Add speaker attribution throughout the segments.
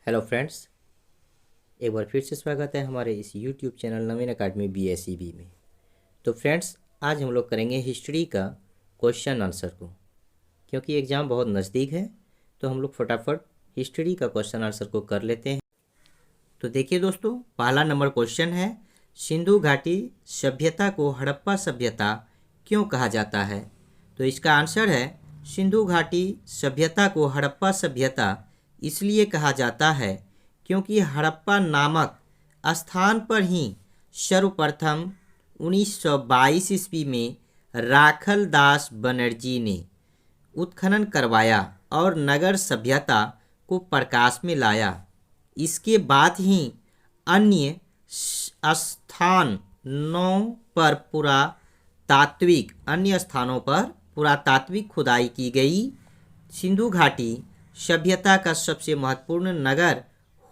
Speaker 1: Hello friends, एक बार फिर से स्वागत है हमारे इस यूट्यूब चैनल नवीन अकाडमी BSEB में। तो फ्रेंड्स, आज हम लोग करेंगे हिस्ट्री का क्वेश्चन आंसर को। क्योंकि एग्ज़ाम बहुत नज़दीक है तो हम लोग फटाफट हिस्ट्री का क्वेश्चन आंसर को कर लेते हैं। तो देखिए दोस्तों, पहला नंबर क्वेश्चन है, सिंधु घाटी सभ्यता को हड़प्पा सभ्यता क्यों कहा जाता है? तो इसका आंसर है, सिंधु घाटी सभ्यता को हड़प्पा सभ्यता इसलिए कहा जाता है क्योंकि हड़प्पा नामक स्थान पर ही सर्वप्रथम 1922 ईस्वी में राखल दास बनर्जी ने उत्खनन करवाया और नगर सभ्यता को प्रकाश में लाया। इसके बाद ही अन्य स्थानों पर पुरातात्विक खुदाई की गई। सिंधु घाटी सभ्यता का सबसे महत्वपूर्ण नगर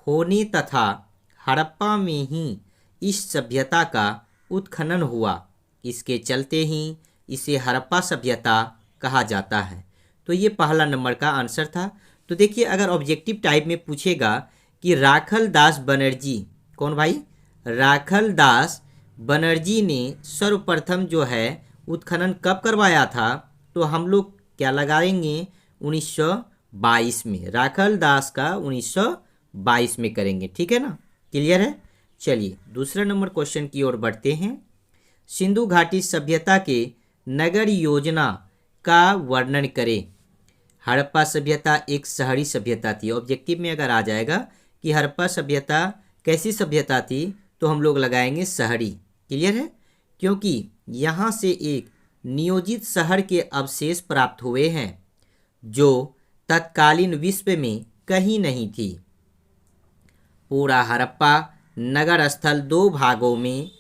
Speaker 1: होने तथा हड़प्पा में ही इस सभ्यता का उत्खनन हुआ, इसके चलते ही इसे हड़प्पा सभ्यता कहा जाता है। तो ये पहला नंबर का आंसर था। तो देखिए, अगर ऑब्जेक्टिव टाइप में पूछेगा कि राखल दास बनर्जी, कौन भाई? राखल दास बनर्जी ने सर्वप्रथम जो है उत्खनन कब करवाया था, तो हम लोग क्या लगाएंगे? 1922 में। राखल दास का 1922 में करेंगे, ठीक है ना? क्लियर है? चलिए दूसरा नंबर क्वेश्चन की ओर बढ़ते हैं। सिंधु घाटी सभ्यता के नगर योजना का वर्णन करें। हड़प्पा सभ्यता एक शहरी सभ्यता थी। ऑब्जेक्टिव में अगर आ जाएगा कि हड़प्पा सभ्यता कैसी सभ्यता थी, तो हम लोग लगाएंगे शहरी। क्लियर है? क्योंकि यहाँ से एक नियोजित शहर के अवशेष प्राप्त हुए हैं जो तत्कालीन विश्व में कहीं नहीं थी। पूरा हड़प्पा नगर स्थल दो भागों में,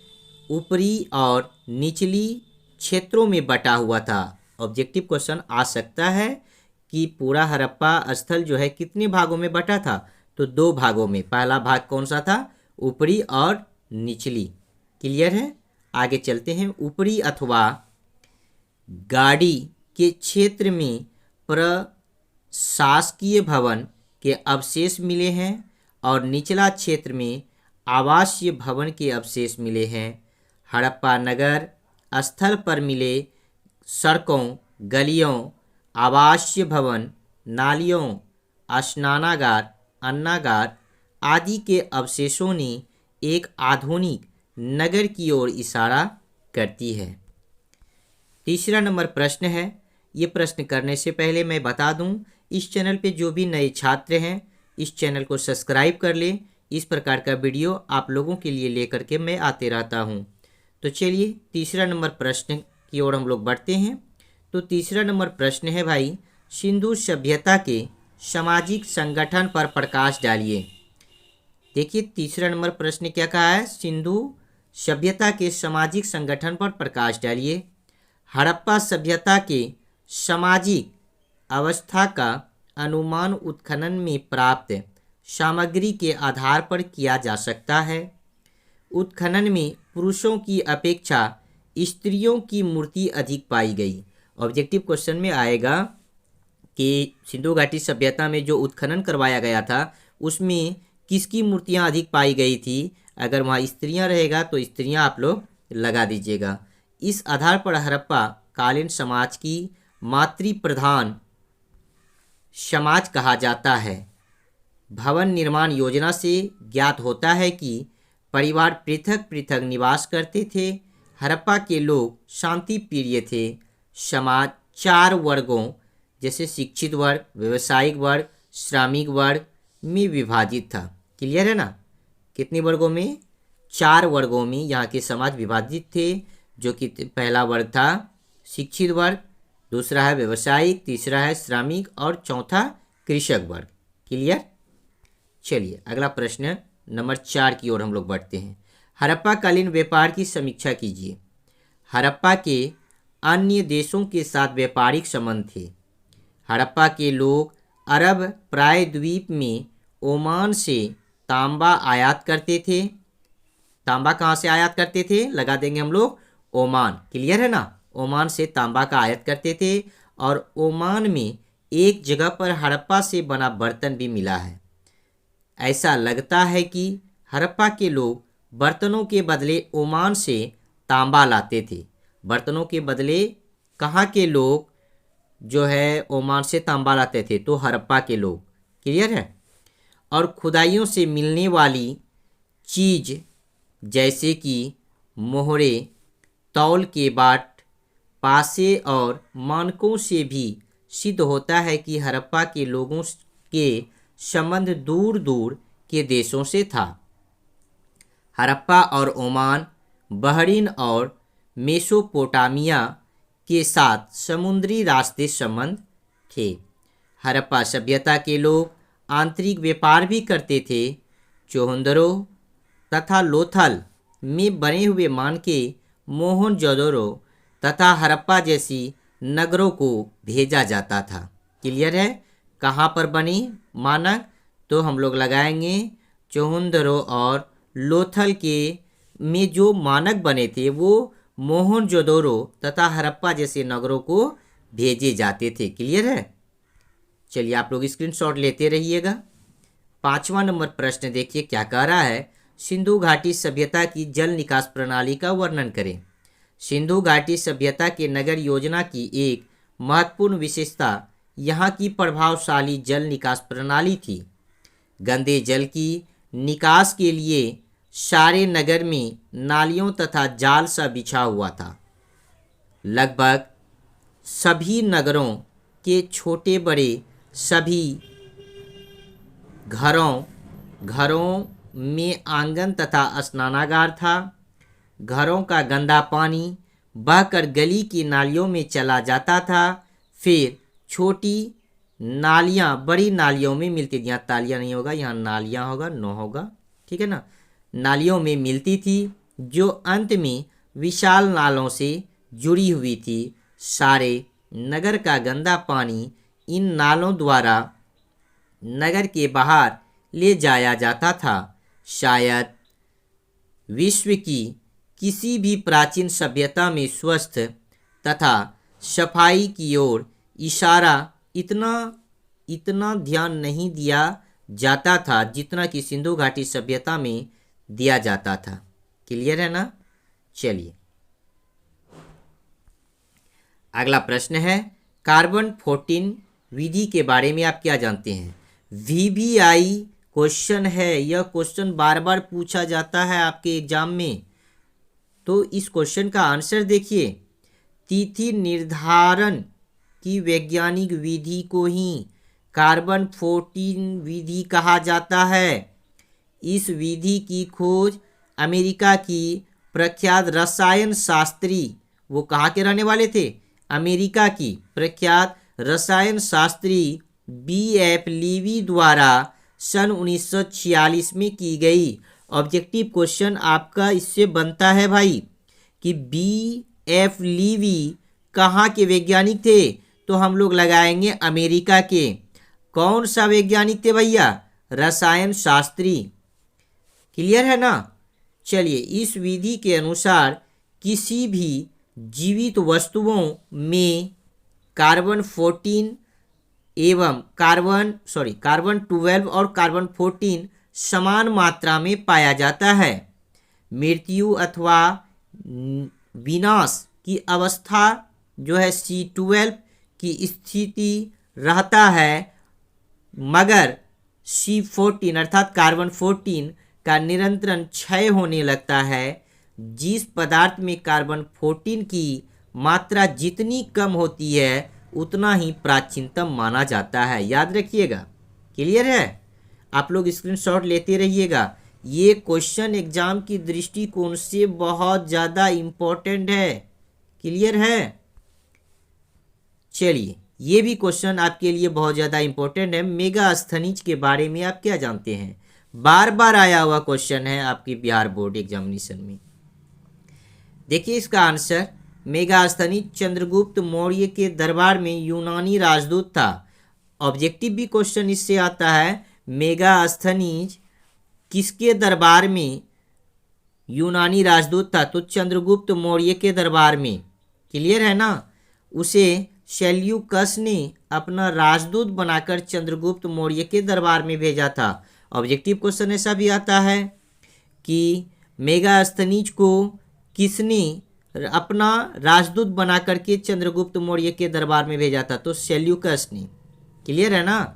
Speaker 1: ऊपरी और निचली क्षेत्रों में बटा हुआ था। ऑब्जेक्टिव क्वेश्चन आ सकता है कि पूरा हड़प्पा स्थल जो है कितने भागों में बटा था, तो दो भागों में। पहला भाग कौन सा था? ऊपरी और निचली। क्लियर है? आगे चलते हैं। ऊपरी अथवा गाड़ी के क्षेत्र में प्रशासकीय भवन के अवशेष मिले हैं और निचला क्षेत्र में आवासीय भवन के अवशेष मिले हैं। हड़प्पा नगर स्थल पर मिले सड़कों, गलियों, आवासीय भवन, नालियों, स्नानागार, अन्नागार आदि के अवशेषों ने एक आधुनिक नगर की ओर इशारा करती है। तीसरा नंबर प्रश्न है। ये प्रश्न करने से पहले मैं बता दूं, इस चैनल पे जो भी नए छात्र हैं, इस चैनल को सब्सक्राइब कर लें। इस प्रकार का वीडियो आप लोगों के लिए लेकर के मैं आते रहता हूं। तो चलिए तीसरा नंबर प्रश्न की ओर हम लोग बढ़ते हैं। तो तीसरा नंबर प्रश्न है भाई, सिंधु सभ्यता के सामाजिक संगठन पर प्रकाश डालिए। देखिए तीसरा नंबर प्रश्न क्या कहा है? सिंधु सभ्यता के सामाजिक संगठन पर प्रकाश डालिए। हड़प्पा सभ्यता के सामाजिक अवस्था का अनुमान उत्खनन में प्राप्त सामग्री के आधार पर किया जा सकता है। उत्खनन में पुरुषों की अपेक्षा स्त्रियों की मूर्ति अधिक पाई गई। ऑब्जेक्टिव क्वेश्चन में आएगा कि सिंधु घाटी सभ्यता में जो उत्खनन करवाया गया था उसमें किसकी मूर्तियां अधिक पाई गई थी। अगर वहाँ स्त्रियां रहेगा तो स्त्रियां आप लोग लगा दीजिएगा। इस आधार पर हड़प्पा कालीन समाज की मातृ प्रधान समाज कहा जाता है। भवन निर्माण योजना से ज्ञात होता है कि परिवार पृथक पृथक निवास करते थे। हड़प्पा के लोग शांति प्रिय थे। समाज 4 वर्गों जैसे शिक्षित वर्ग, व्यावसायिक वर्ग, श्रमिक वर्ग में विभाजित था। क्लियर है ना? कितने वर्गों में? 4 वर्गों में यहाँ के समाज विभाजित थे, जो कि पहला वर्ग था शिक्षित वर्ग, दूसरा है व्यावसायिक, तीसरा है श्रमिक और चौथा कृषक वर्ग। क्लियर? चलिए अगला प्रश्न नंबर 4 की ओर हम लोग बढ़ते हैं। हड़प्पा कालीन व्यापार की समीक्षा कीजिए। हड़प्पा के अन्य देशों के साथ व्यापारिक संबंध थे। हड़प्पा के लोग अरब प्रायद्वीप में ओमान से तांबा आयात करते थे। तांबा कहाँ से आयात करते थे? लगा देंगे हम लोग ओमान। क्लियर है ना? ओमान से तांबा का आयात करते थे और ओमान में एक जगह पर हड़प्पा से बना बर्तन भी मिला है। ऐसा लगता है कि हड़प्पा के लोग बर्तनों के बदले ओमान से तांबा लाते थे। बर्तनों के बदले कहाँ के लोग जो है ओमान से तांबा लाते थे? तो हड़प्पा के लोग। क्लियर है। और खुदाइयों से मिलने वाली चीज़ जैसे कि मोहरे, तौल के बाट, पासे और मानकों से भी सिद्ध होता है कि हड़प्पा के लोगों के संबंध दूर दूर के देशों से था। हड़प्पा और ओमान, बहरीन और मेसोपोटामिया के साथ समुद्री रास्ते संबंध थे। हड़प्पा सभ्यता के लोग आंतरिक व्यापार भी करते थे। चोहंदरो तथा लोथल में बने हुए मानके मोहनजोदड़ो तथा हड़प्पा जैसी नगरों को भेजा जाता था। क्लियर है। कहाँ पर बनी मानक? तो हम लोग लगाएंगे चोहंदरो और लोथल के में जो मानक बने थे वो मोहनजोदड़ो तथा हड़प्पा जैसे नगरों को भेजे जाते थे। क्लियर है। चलिए आप लोग स्क्रीनशॉट लेते रहिएगा। 5वां नंबर प्रश्न देखिए क्या कह रहा है। सिंधु घाटी सभ्यता की जल निकास प्रणाली का वर्णन करें। सिंधु घाटी सभ्यता के नगर योजना की एक महत्वपूर्ण विशेषता यहाँ की प्रभावशाली जल निकास प्रणाली थी। गंदे जल की निकास के लिए सारे नगर में नालियों तथा जाल सा बिछा हुआ था। लगभग सभी नगरों के छोटे बड़े सभी घरों में आंगन तथा स्नानागार था। घरों का गंदा पानी बहकर गली की नालियों में चला जाता था। फिर छोटी नालियाँ बड़ी नालियों में मिलती थी। यहाँ तालियाँ नहीं होगा, यहाँ नालियाँ होगा, नो होगा। ठीक है ना। नालियों में मिलती थी जो अंत में विशाल नालों से जुड़ी हुई थी। सारे नगर का गंदा पानी इन नालों द्वारा नगर के बाहर ले जाया जाता था। शायद विश्व की किसी भी प्राचीन सभ्यता में स्वस्थ तथा सफाई की ओर इशारा इतना ध्यान नहीं दिया जाता था जितना कि सिंधु घाटी सभ्यता में दिया जाता था। क्लियर है ना। चलिए अगला प्रश्न है कार्बन 14 विधि के बारे में आप क्या जानते हैं। VBI क्वेश्चन है। यह क्वेश्चन बार बार पूछा जाता है आपके एग्जाम में। तो इस क्वेश्चन का आंसर देखिए। तिथि निर्धारण की वैज्ञानिक विधि को ही कार्बन 14 विधि कहा जाता है। इस विधि की खोज अमेरिका की प्रख्यात रसायन शास्त्री, वो कहाँ के रहने वाले थे? अमेरिका की प्रख्यात रसायन शास्त्री BF लीवी द्वारा सन 1946 में की गई। ऑब्जेक्टिव क्वेश्चन आपका इससे बनता है भाई कि BF लीवी कहाँ के वैज्ञानिक थे? तो हम लोग लगाएंगे अमेरिका के। कौन सा वैज्ञानिक थे भैया? रसायन शास्त्री। क्लियर है ना। चलिए इस विधि के अनुसार किसी भी जीवित वस्तुओं में कार्बन 14 एवं कार्बन 12 और कार्बन 14 समान मात्रा में पाया जाता है। मृत्यु अथवा विनाश की अवस्था जो है C12 की स्थिति रहता है, मगर C14 अर्थात कार्बन 14 का निरंतर क्षय होने लगता है। जिस पदार्थ में कार्बन 14 की मात्रा जितनी कम होती है उतना ही प्राचीनतम माना जाता है। याद रखिएगा। क्लियर है। आप लोग स्क्रीनशॉट लेते रहिएगा। ये क्वेश्चन एग्जाम की दृष्टिकोण से बहुत ज़्यादा इम्पोर्टेंट है। क्लियर है। चलिए ये भी क्वेश्चन आपके लिए बहुत ज़्यादा इम्पोर्टेंट है। मेगास्थनीज के बारे में आप क्या जानते हैं? बार बार आया हुआ क्वेश्चन है आपकी बिहार बोर्ड एग्जामिनेशन में। देखिए इसका आंसर, मेगास्थनीज चंद्रगुप्त मौर्य के दरबार में यूनानी राजदूत था। ऑब्जेक्टिव भी क्वेश्चन इससे आता है, मेगास्थनीज किसके दरबार में यूनानी राजदूत था? तो चंद्रगुप्त मौर्य के दरबार में। क्लियर है ना। उसे सेल्यूकस ने अपना राजदूत बनाकर चंद्रगुप्त मौर्य के दरबार में भेजा था ऑब्जेक्टिव क्वेश्चन ऐसा भी आता है कि मेगास्थनीज को किसने अपना राजदूत बना करके चंद्रगुप्त मौर्य के दरबार में भेजा था? तो सेल्यूकस ने। क्लियर है ना?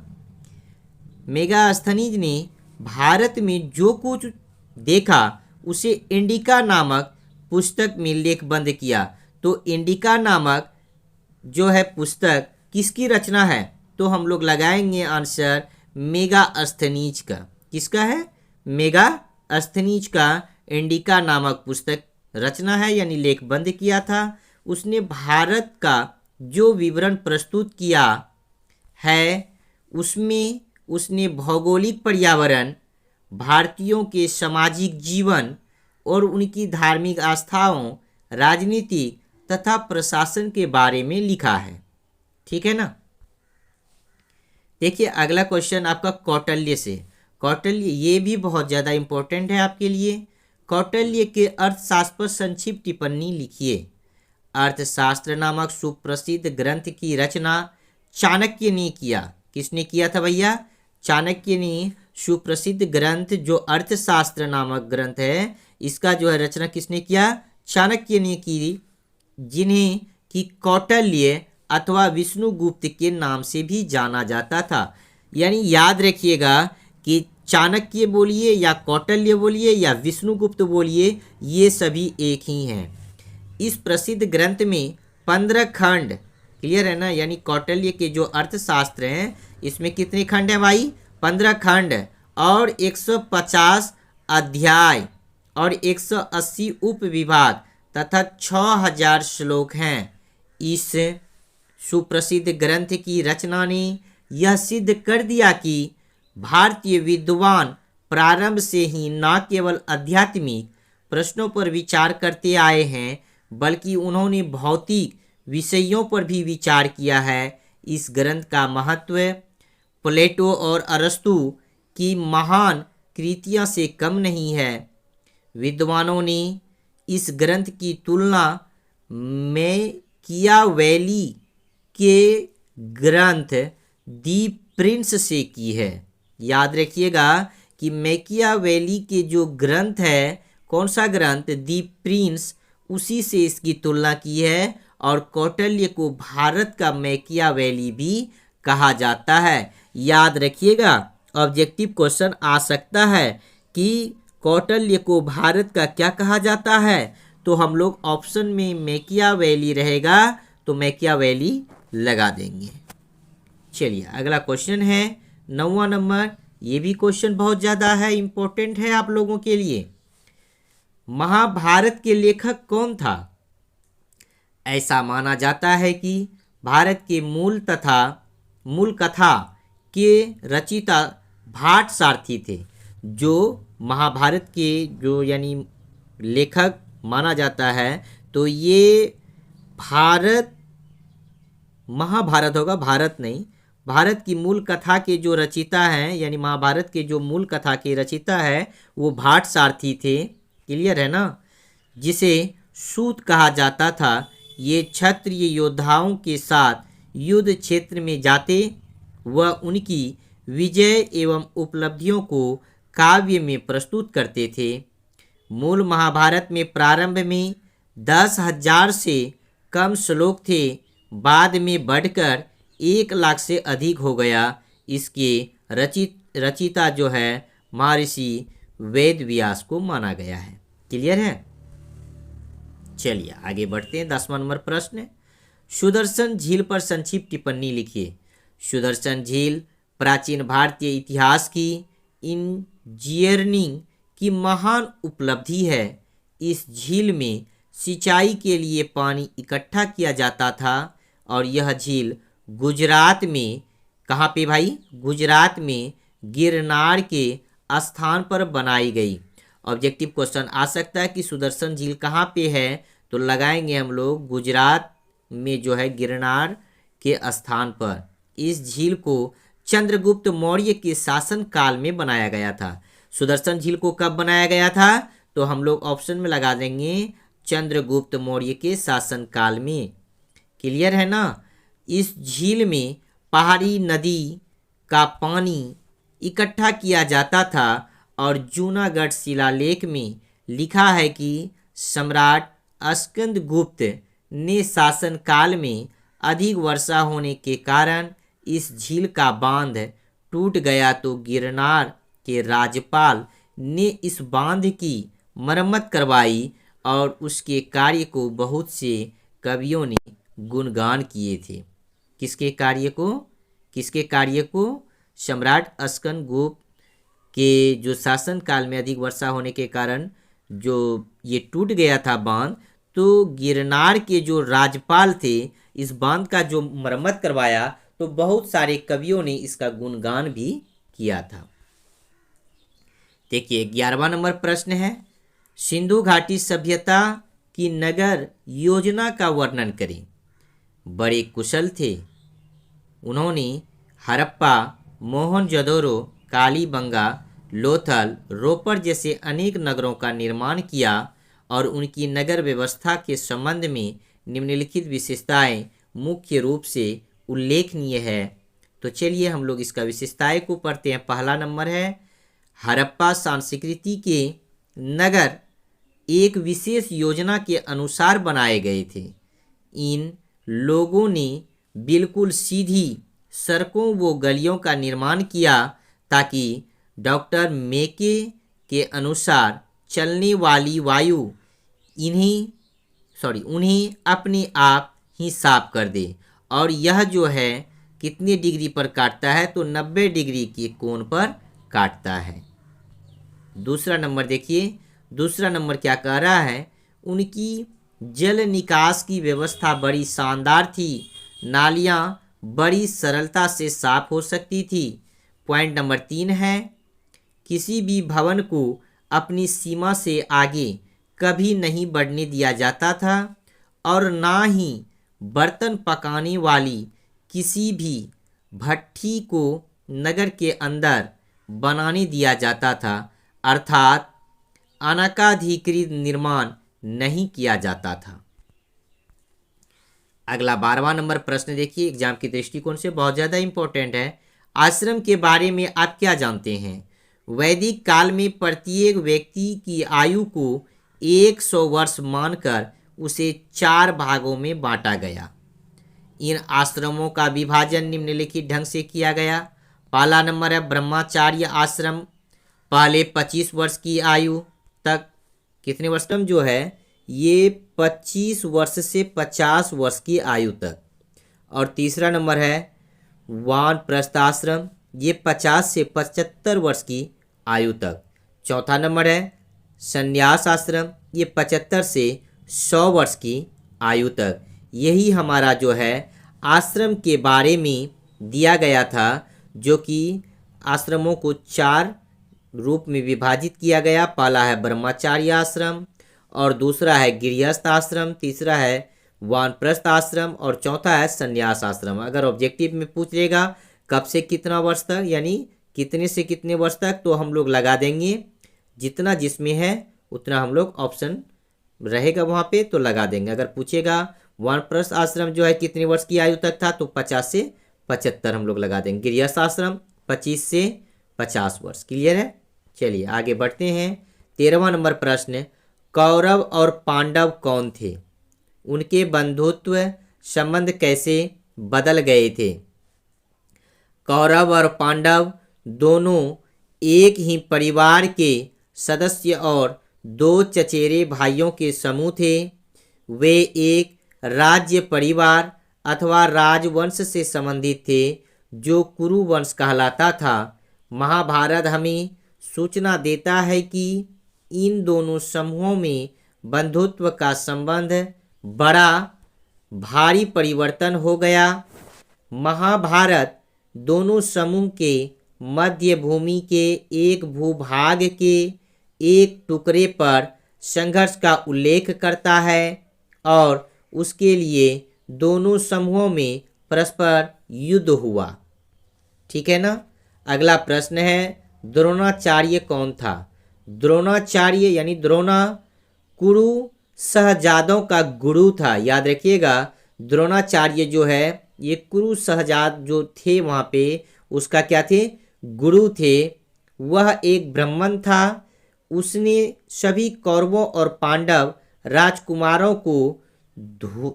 Speaker 1: मेगास्थनीज ने भारत में जो कुछ देखा उसे इंडिका नामक पुस्तक में लेखबंद किया। तो इंडिका नामक जो है पुस्तक किसकी रचना है? तो हम लोग लगाएंगे आंसर मेगास्थनीज का। किसका है? मेगास्थनीज का इंडिका नामक पुस्तक रचना है, यानी लेखबंद किया था। उसने भारत का जो विवरण प्रस्तुत किया है उसमें उसने भौगोलिक पर्यावरण, भारतीयों के सामाजिक जीवन और उनकी धार्मिक आस्थाओं, राजनीतिक तथा प्रशासन के बारे में लिखा है। ठीक है ना? देखिए अगला क्वेश्चन आपका कौटिल्य से। कौटिल्य ये भी बहुत ज़्यादा इम्पोर्टेंट है आपके लिए। कौटिल्य के अर्थशास्त्र पर संक्षिप्त टिप्पणी लिखिए। अर्थशास्त्र नामक सुप्रसिद्ध ग्रंथ की रचना चाणक्य ने किया। किसने किया था भैया? चाणक्य ने सुप्रसिद्ध ग्रंथ जो अर्थशास्त्र नामक ग्रंथ है, इसका जो है रचना किसने किया? चाणक्य ने की, जिन्हें कि कौटिल्य अथवा विष्णुगुप्त के नाम से भी जाना जाता था। यानी याद रखिएगा कि चाणक्य बोलिए या कौटिल्य बोलिए या विष्णुगुप्त बोलिए, ये सभी एक ही हैं। इस प्रसिद्ध ग्रंथ में 15 खंड, क्लियर है ना? यानी कौटिल्य के जो अर्थशास्त्र हैं इसमें कितने खंड हैं भाई? 15 खंड और 150 अध्याय और 180 उपविभाग तथा 6000 श्लोक हैं। इस सुप्रसिद्ध ग्रंथ की रचना ने यह सिद्ध कर दिया कि भारतीय विद्वान प्रारंभ से ही न केवल आध्यात्मिक प्रश्नों पर विचार करते आए हैं, बल्कि उन्होंने भौतिक विषयों पर भी विचार किया है। इस ग्रंथ का महत्व प्लेटो और अरस्तु की महान कृतियां से कम नहीं है। विद्वानों ने इस ग्रंथ की तुलना मैकियावेली के ग्रंथ दी प्रिंस से की है। याद रखिएगा कि मैकियावेली के जो ग्रंथ है, कौन सा ग्रंथ? दी प्रिंस, उसी से इसकी तुलना की है। और कौटिल्य को भारत का मैकियावेली भी कहा जाता है। याद रखिएगा ऑब्जेक्टिव क्वेश्चन आ सकता है कि कौटिल्य को भारत का क्या कहा जाता है? तो हम लोग ऑप्शन में मैकियावेली रहेगा तो मैकियावेली लगा देंगे। चलिए अगला क्वेश्चन है 9वां नंबर। ये भी क्वेश्चन बहुत ज़्यादा है, इम्पोर्टेंट है आप लोगों के लिए। महाभारत के लेखक कौन था? ऐसा माना जाता है कि भारत के मूल कथा के रचयिता भाट सारथी थे। जो महाभारत के जो यानी लेखक माना जाता है, तो ये महाभारत होगा, भारत नहीं। भारत की मूल कथा के जो रचयिता हैं, यानी महाभारत के जो मूल कथा के रचयिता है वो भाट सारथी थे। क्लियर है ना? जिसे सूत कहा जाता था। ये क्षत्रिय योद्धाओं के साथ युद्ध क्षेत्र में जाते व उनकी विजय एवं उपलब्धियों को काव्य में प्रस्तुत करते थे। मूल महाभारत में प्रारंभ में 10,000 से कम श्लोक थे, बाद में बढ़कर 1,00,000 से अधिक हो गया। इसके रचयिता जो है महर्षि वेद व्यास को माना गया है। क्लियर है? चलिए आगे बढ़ते हैं। 10वां नंबर प्रश्न, सुदर्शन झील पर संक्षिप्त टिप्पणी लिखिए। सुदर्शन झील प्राचीन भारतीय इतिहास की इंजीनियरिंग की महान उपलब्धि है। इस झील में सिंचाई के लिए पानी इकट्ठा किया जाता था और यह झील गुजरात में, कहाँ पे भाई? गुजरात में गिरनार के स्थान पर बनाई गई। ऑब्जेक्टिव क्वेश्चन आ सकता है कि सुदर्शन झील कहाँ पे है? तो लगाएंगे हम लोग गुजरात में जो है गिरनार के स्थान पर। इस झील को चंद्रगुप्त मौर्य के शासन काल में बनाया गया था। सुदर्शन झील को कब बनाया गया था? तो हम लोग ऑप्शन में लगा देंगे चंद्रगुप्त मौर्य के शासन काल में। क्लियर है ना? इस झील में पहाड़ी नदी का पानी इकट्ठा किया जाता था और जूनागढ़ शिलालेख में लिखा है कि सम्राट स्कंदगुप्त ने शासन काल में अधिक वर्षा होने के कारण इस झील का बांध टूट गया तो गिरनार के राज्यपाल ने इस बांध की मरम्मत करवाई और उसके कार्य को बहुत से कवियों ने गुणगान किए थे। किसके कार्य को? सम्राट स्कंदगुप्त के जो शासन काल में अधिक वर्षा होने के कारण जो ये टूट गया था बांध, तो गिरनार के जो राज्यपाल थे इस बांध का जो मरम्मत करवाया, तो बहुत सारे कवियों ने इसका गुणगान भी किया था। देखिए 11वां नंबर प्रश्न है, सिंधु घाटी सभ्यता की नगर योजना का वर्णन करें। बड़े कुशल थे। उन्होंने हड़प्पा, मोहनजोदड़ो, कालीबंगा, लोथल, रोपड़ जैसे अनेक नगरों का निर्माण किया और उनकी नगर व्यवस्था के संबंध में निम्नलिखित विशेषताएं मुख्य रूप से उल्लेखनीय है। तो चलिए हम लोग इसका विशेषताएं को पढ़ते हैं। पहला नंबर है, हड़प्पा संस्कृति के नगर एक विशेष योजना के अनुसार बनाए गए थे। इन लोगों ने बिल्कुल सीधी सड़कों व गलियों का निर्माण किया ताकि डॉक्टर मेके के अनुसार चलने वाली वायु उन्हें अपने आप ही साफ कर दे। और यह जो है कितने डिग्री पर काटता है? तो 90 डिग्री के कोण पर काटता है। दूसरा नंबर देखिए, दूसरा नंबर क्या कह रहा है, उनकी जल निकास की व्यवस्था बड़ी शानदार थी। नालियाँ बड़ी सरलता से साफ हो सकती थी। पॉइंट नंबर 3 है, किसी भी भवन को अपनी सीमा से आगे कभी नहीं बढ़ने दिया जाता था और ना ही बर्तन पकाने वाली किसी भी भट्ठी को नगर के अंदर बनाने दिया जाता था, अर्थात अनाधिकृत निर्माण नहीं किया जाता था। अगला 12वां नंबर प्रश्न देखिए, एग्जाम के दृष्टिकोण से बहुत ज़्यादा इंपॉर्टेंट है। आश्रम के बारे में आप क्या जानते हैं? वैदिक काल में प्रत्येक व्यक्ति की आयु को 100 वर्ष मानकर उसे 4 भागों में बांटा गया। इन आश्रमों का विभाजन निम्नलिखित ढंग से किया गया। पहला नंबर है ब्रह्मचार्य आश्रम, पहले 25 वर्ष की आयु तक, कितने वर्ष तक जो है ये 25 वर्ष से 50 वर्ष की आयु तक। और तीसरा नंबर है वानप्रस्थ आश्रम, ये 50 से 75 वर्ष की आयु तक। चौथा नंबर है संन्यास आश्रम, ये 75 से 100 वर्ष की आयु तक। यही हमारा जो है आश्रम के बारे में दिया गया था, जो कि आश्रमों को 4 रूप में विभाजित किया गया। पहला है ब्रह्मचार्य आश्रम, और दूसरा है गृहस्थ आश्रम, तीसरा है वानप्रस्थ आश्रम, और चौथा है संन्यास आश्रम। अगर ऑब्जेक्टिव में पूछ लेगा कब से कितना वर्ष तक, यानी कितने से कितने वर्ष तक, तो हम लोग लगा देंगे जितना जिसमें है उतना हम लोग ऑप्शन रहेगा वहाँ पे तो लगा देंगे। अगर पूछेगा वानप्रस्थ आश्रम जो है कितने वर्ष की आयु तक था, तो 50 से 75 हम लोग लगा देंगे। गृहस्थ आश्रम 25 से 50 वर्ष। क्लियर है? चलिए आगे बढ़ते हैं। 13वां नंबर प्रश्न, कौरव और पांडव कौन थे? उनके बंधुत्व संबंध कैसे बदल गए थे? कौरव और पांडव दोनों एक ही परिवार के सदस्य और 2 चचेरे भाइयों के समूह थे। वे एक राज्य परिवार अथवा राजवंश से संबंधित थे जो कुरु वंश कहलाता था। महाभारत हमें सूचना देता है कि इन दोनों समूहों में बंधुत्व का संबंध बड़ा भारी परिवर्तन हो गया। महाभारत दोनों समूह के मध्य भूमि के एक भूभाग के एक टुकड़े पर संघर्ष का उल्लेख करता है और उसके लिए दोनों समूहों में परस्पर युद्ध हुआ। ठीक है ना? अगला प्रश्न है, द्रोणाचार्य कौन था? द्रोणाचार्य यानी द्रोणा कुरु शहजादों का गुरु था। याद रखिएगा, द्रोणाचार्य जो है ये कुरु शहजाद जो थे वहाँ पे उसका क्या थे? गुरु थे वह एक ब्राह्मण था। उसने सभी कौरवों और पांडव राजकुमारों को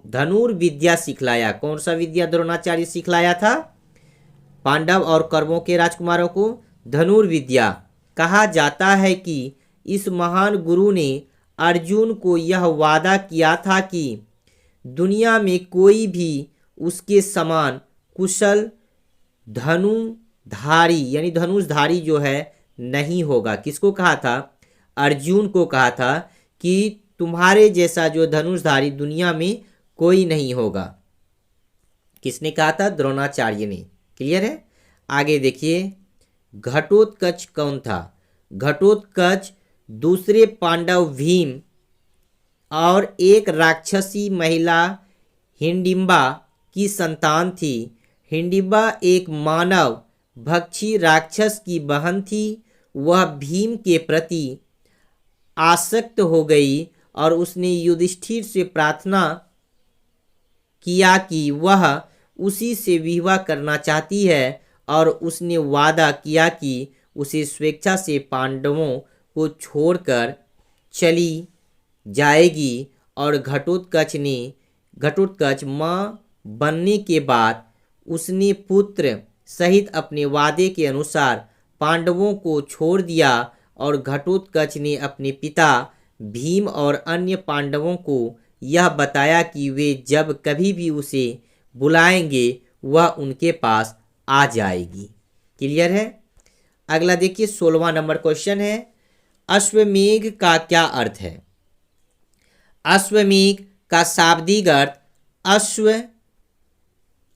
Speaker 1: धनुर्विद्या सिखलाया। कौन सा विद्या द्रोणाचार्य सिखलाया था? पांडव और कौरवों के राजकुमारों को धनुर्विद्या। कहा जाता है कि इस महान गुरु ने अर्जुन को यह वादा किया था कि दुनिया में कोई भी उसके समान कुशल धनुधारी यानी धनुषधारी जो है नहीं होगा। किसको कहा था? अर्जुन को कहा था कि तुम्हारे जैसा जो धनुषधारी दुनिया में कोई नहीं होगा। किसने कहा था? द्रोणाचार्य ने। क्लियर है? आगे देखिए, घटोत्कच कौन था? घटोत्कच दूसरे पांडव भीम और एक राक्षसी महिला हिडिंबा की संतान थी। हिडिंबा एक मानव भक्षी राक्षस की बहन थी। वह भीम के प्रति आसक्त हो गई और उसने युधिष्ठिर से प्रार्थना किया कि वह उसी से विवाह करना चाहती है और उसने वादा किया कि उसे स्वेच्छा से पांडवों को छोड़कर चली जाएगी। और घटोत्कच मां बनने के बाद उसने पुत्र सहित अपने वादे के अनुसार पांडवों को छोड़ दिया और घटोत्कच ने अपने पिता भीम और अन्य पांडवों को यह बताया कि वे जब कभी भी उसे बुलाएंगे वह उनके पास आ जाएगी। क्लियर है? अगला देखिए, 16वां नंबर क्वेश्चन है, अश्वमेघ का क्या अर्थ है? अश्वमेघ का शाब्दिक अर्थ अश्व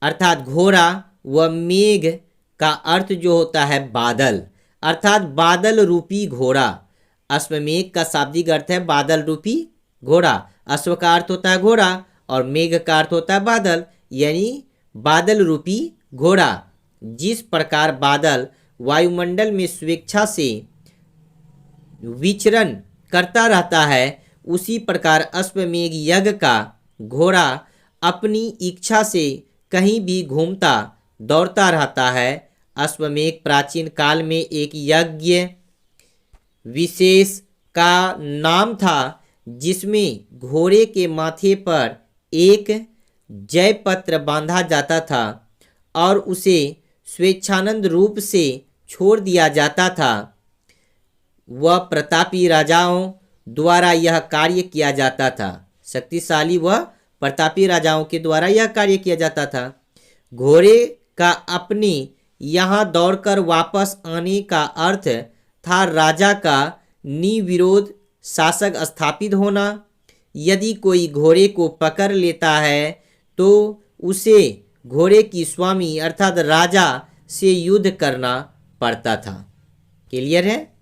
Speaker 1: अर्थात घोड़ा व मेघ का अर्थ जो होता है बादल, अर्थात बादल रूपी घोड़ा। अश्वमेघ का शाब्दिक अर्थ है बादल रूपी घोड़ा। अश्व का अर्थ होता है घोड़ा और मेघ का अर्थ होता है बादल, यानी बादल रूपी घोड़ा। जिस प्रकार बादल वायुमंडल में स्वेच्छा से विचरण करता रहता है, उसी प्रकार अश्वमेघ यज्ञ का घोड़ा अपनी इच्छा से कहीं भी घूमता दौड़ता रहता है। अश्वमेघ प्राचीन काल में एक यज्ञ विशेष का नाम था जिसमें घोड़े के माथे पर एक जयपत्र बांधा जाता था और उसे स्वेच्छानंद रूप से छोड़ दिया जाता था। वह प्रतापी राजाओं द्वारा यह कार्य किया जाता था। शक्तिशाली व प्रतापी राजाओं के द्वारा यह कार्य किया जाता था। घोड़े का अपने यहाँ दौड़कर वापस आने का अर्थ था राजा का निर्विरोध शासक स्थापित होना। यदि कोई घोड़े को पकड़ लेता है तो उसे घोड़े की स्वामी अर्थात राजा से युद्ध करना पड़ता था। क्लियर है?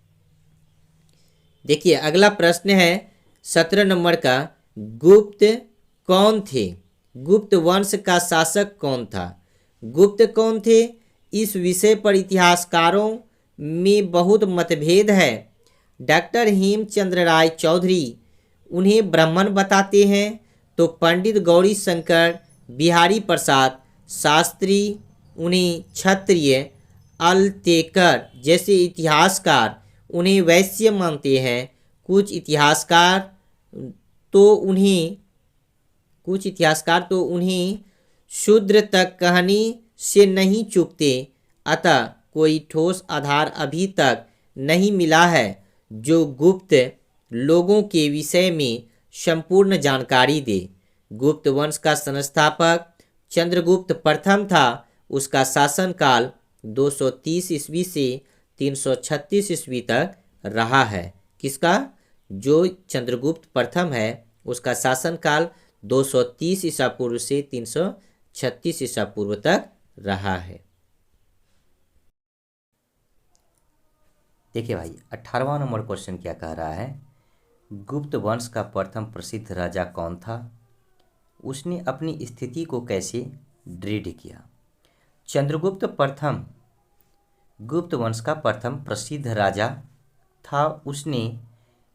Speaker 1: देखिए, अगला प्रश्न है 17 नंबर का, गुप्त कौन थे? गुप्त वंश का शासक कौन था? गुप्त कौन थे? इस विषय पर इतिहासकारों में बहुत मतभेद है। डॉक्टर हेमचंद्र राय चौधरी उन्हें ब्राह्मण बताते हैं तो पंडित गौरी शंकर बिहारी प्रसाद शास्त्री उन्हें क्षत्रिय, अलतेकर जैसे इतिहासकार उन्हें वैश्य मानते हैं। कुछ इतिहासकार तो उन्हें शूद्र तक कहने से नहीं चूकते। अतः कोई ठोस आधार अभी तक नहीं मिला है जो गुप्त लोगों के विषय में संपूर्ण जानकारी दे। गुप्त वंश का संस्थापक चंद्रगुप्त प्रथम था। उसका शासनकाल 230 ईस्वी से 336 ईस्वी तक रहा है। किसका? जो चंद्रगुप्त प्रथम है उसका शासनकाल 230 ईसा पूर्व से 336 ईसा पूर्व तक रहा है। देखिए भाई, 18वां नंबर क्वेश्चन क्या कह रहा है, गुप्त वंश का प्रथम प्रसिद्ध राजा कौन था? उसने अपनी स्थिति को कैसे दृढ़ किया? चंद्रगुप्त प्रथम गुप्त वंश का प्रथम प्रसिद्ध राजा था। उसने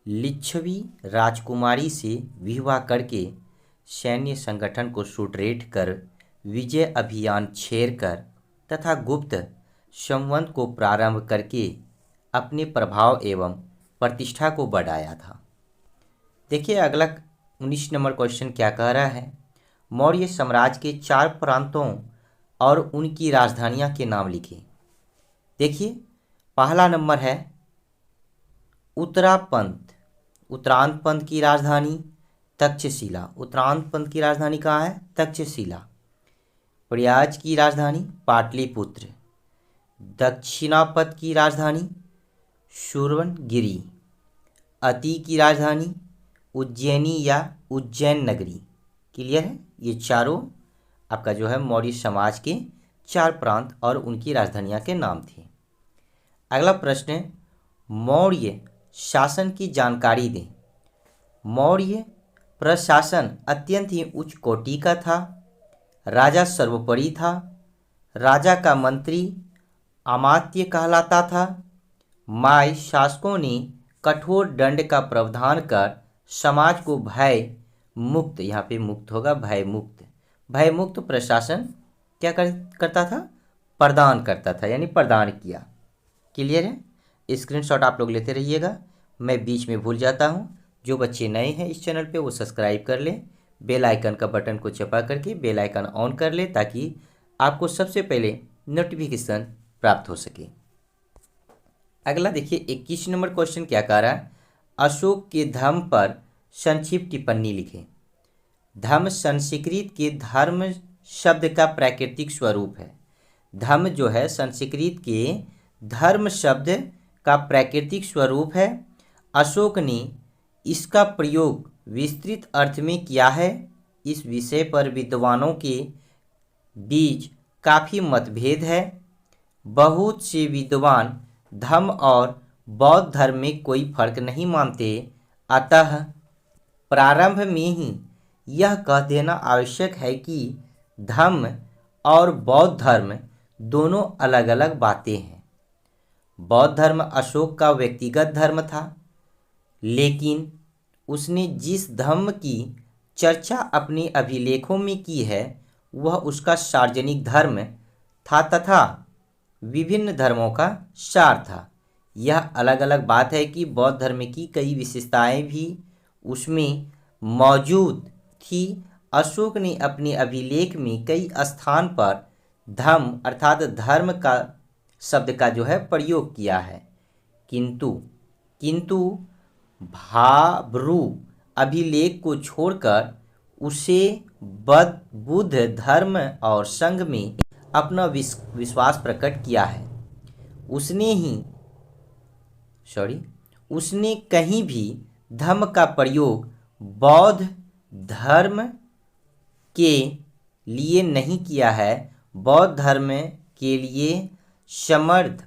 Speaker 1: लिच्छवी राजकुमारी से विवाह करके सैन्य संगठन को सुदृढ़ कर विजय अभियान छेड़कर तथा गुप्त संवत को प्रारंभ करके अपने प्रभाव एवं प्रतिष्ठा को बढ़ाया था। देखिए अगला 19 नंबर क्वेश्चन क्या कह रहा है। मौर्य साम्राज्य के 4 प्रांतों और उनकी राजधानियां के नाम लिखिए। देखिए पहला नंबर है उत्तरापंत। उत्तरांत पंत की राजधानी तक्षशिला। उत्तरांत पंत की राजधानी कहाँ है? तक्षशिला। प्रयाग की राजधानी पाटलिपुत्र। दक्षिणापथ की राजधानी सुवर्णगिरी। अति की राजधानी उज्जैनी या उज्जैन नगरी। क्लियर है? ये चारों आपका जो है मौर्य समाज के 4 प्रांत और उनकी राजधानियां के नाम थे। अगला प्रश्न है मौर्य शासन की जानकारी दें। मौर्य प्रशासन अत्यंत ही उच्च कोटि का था। राजा सर्वोपरि था। राजा का मंत्री अमात्य कहलाता था। माय शासकों ने कठोर दंड का प्रावधान कर समाज को भय मुक्त, यहाँ पे मुक्त होगा भय मुक्त प्रशासन क्या करता था? प्रदान करता था, यानी प्रदान किया। क्लियर है? स्क्रीनशॉट आप लोग लेते रहिएगा, मैं बीच में भूल जाता हूँ। जो बच्चे नए हैं इस चैनल पे वो सब्सक्राइब कर लें, बेल आइकन का बटन को चपा करके बेल आइकन ऑन कर ले ताकि आपको सबसे पहले नोटिफिकेशन प्राप्त हो सके। अगला देखिए 21 नंबर क्वेश्चन क्या कह रहा है। अशोक के धर्म पर संक्षिप्त टिप्पणी लिखें। धर्म संस्कृत के धर्म शब्द का प्राकृतिक स्वरूप है। धर्म जो है संस्कृत के धर्म शब्द का प्राकृतिक स्वरूप है। अशोक ने इसका प्रयोग विस्तृत अर्थ में किया है। इस विषय पर विद्वानों के बीच काफ़ी मतभेद है। बहुत से विद्वान धर्म और बौद्ध धर्म में कोई फर्क नहीं मानते। अतः प्रारंभ में ही यह कह देना आवश्यक है कि धर्म और बौद्ध धर्म दोनों अलग अलग बातें हैं। बौद्ध धर्म अशोक का व्यक्तिगत धर्म था, लेकिन उसने जिस धर्म की चर्चा अपने अभिलेखों में की है वह उसका सार्वजनिक धर्म था तथा विभिन्न धर्मों का सार था। यह अलग अलग बात है कि बौद्ध धर्म की कई विशेषताएं भी उसमें मौजूद थी। अशोक ने अपने अभिलेख में कई स्थान पर धम्म अर्थात धर्म का शब्द का जो है प्रयोग किया है, किंतु भाब्रू अभिलेख को छोड़कर उसे बुद्ध धर्म और संघ में अपना विश्वास प्रकट किया है। उसने कहीं भी धर्म का प्रयोग बौद्ध धर्म के लिए नहीं किया है। बौद्ध धर्म के लिए समर्थ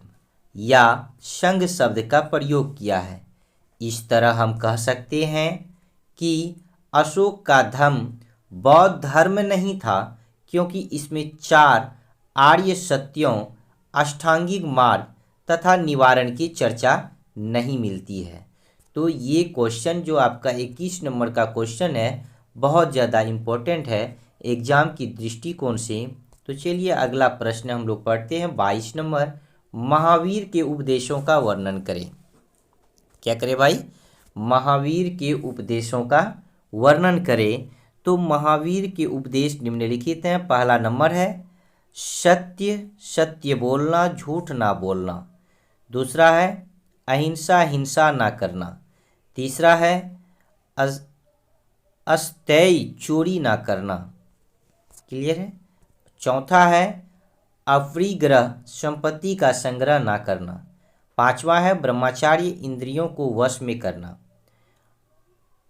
Speaker 1: या संघ शब्द का प्रयोग किया है। इस तरह हम कह सकते हैं कि अशोक का धर्म बौद्ध धर्म नहीं था, क्योंकि इसमें 4 आर्य सत्यों, अष्टांगिक मार्ग तथा निवारण की चर्चा नहीं मिलती है। तो ये क्वेश्चन जो आपका 21 नंबर का क्वेश्चन है बहुत ज़्यादा इम्पोर्टेंट है एग्जाम की दृष्टिकोण से। तो चलिए अगला प्रश्न हम लोग पढ़ते हैं। 22 नंबर, महावीर के उपदेशों का वर्णन करें। क्या करें भाई? महावीर के उपदेशों का वर्णन करें। तो महावीर के उपदेश निम्नलिखित हैं। पहला नंबर है सत्य बोलना, झूठ ना बोलना। दूसरा है अहिंसा, हिंसा ना करना। तीसरा है अस्तेय, चोरी ना करना। क्लियर है? चौथा है अपरिग्रह, संपत्ति का संग्रह ना करना। पांचवा है ब्रह्मचार्य, इंद्रियों को वश में करना।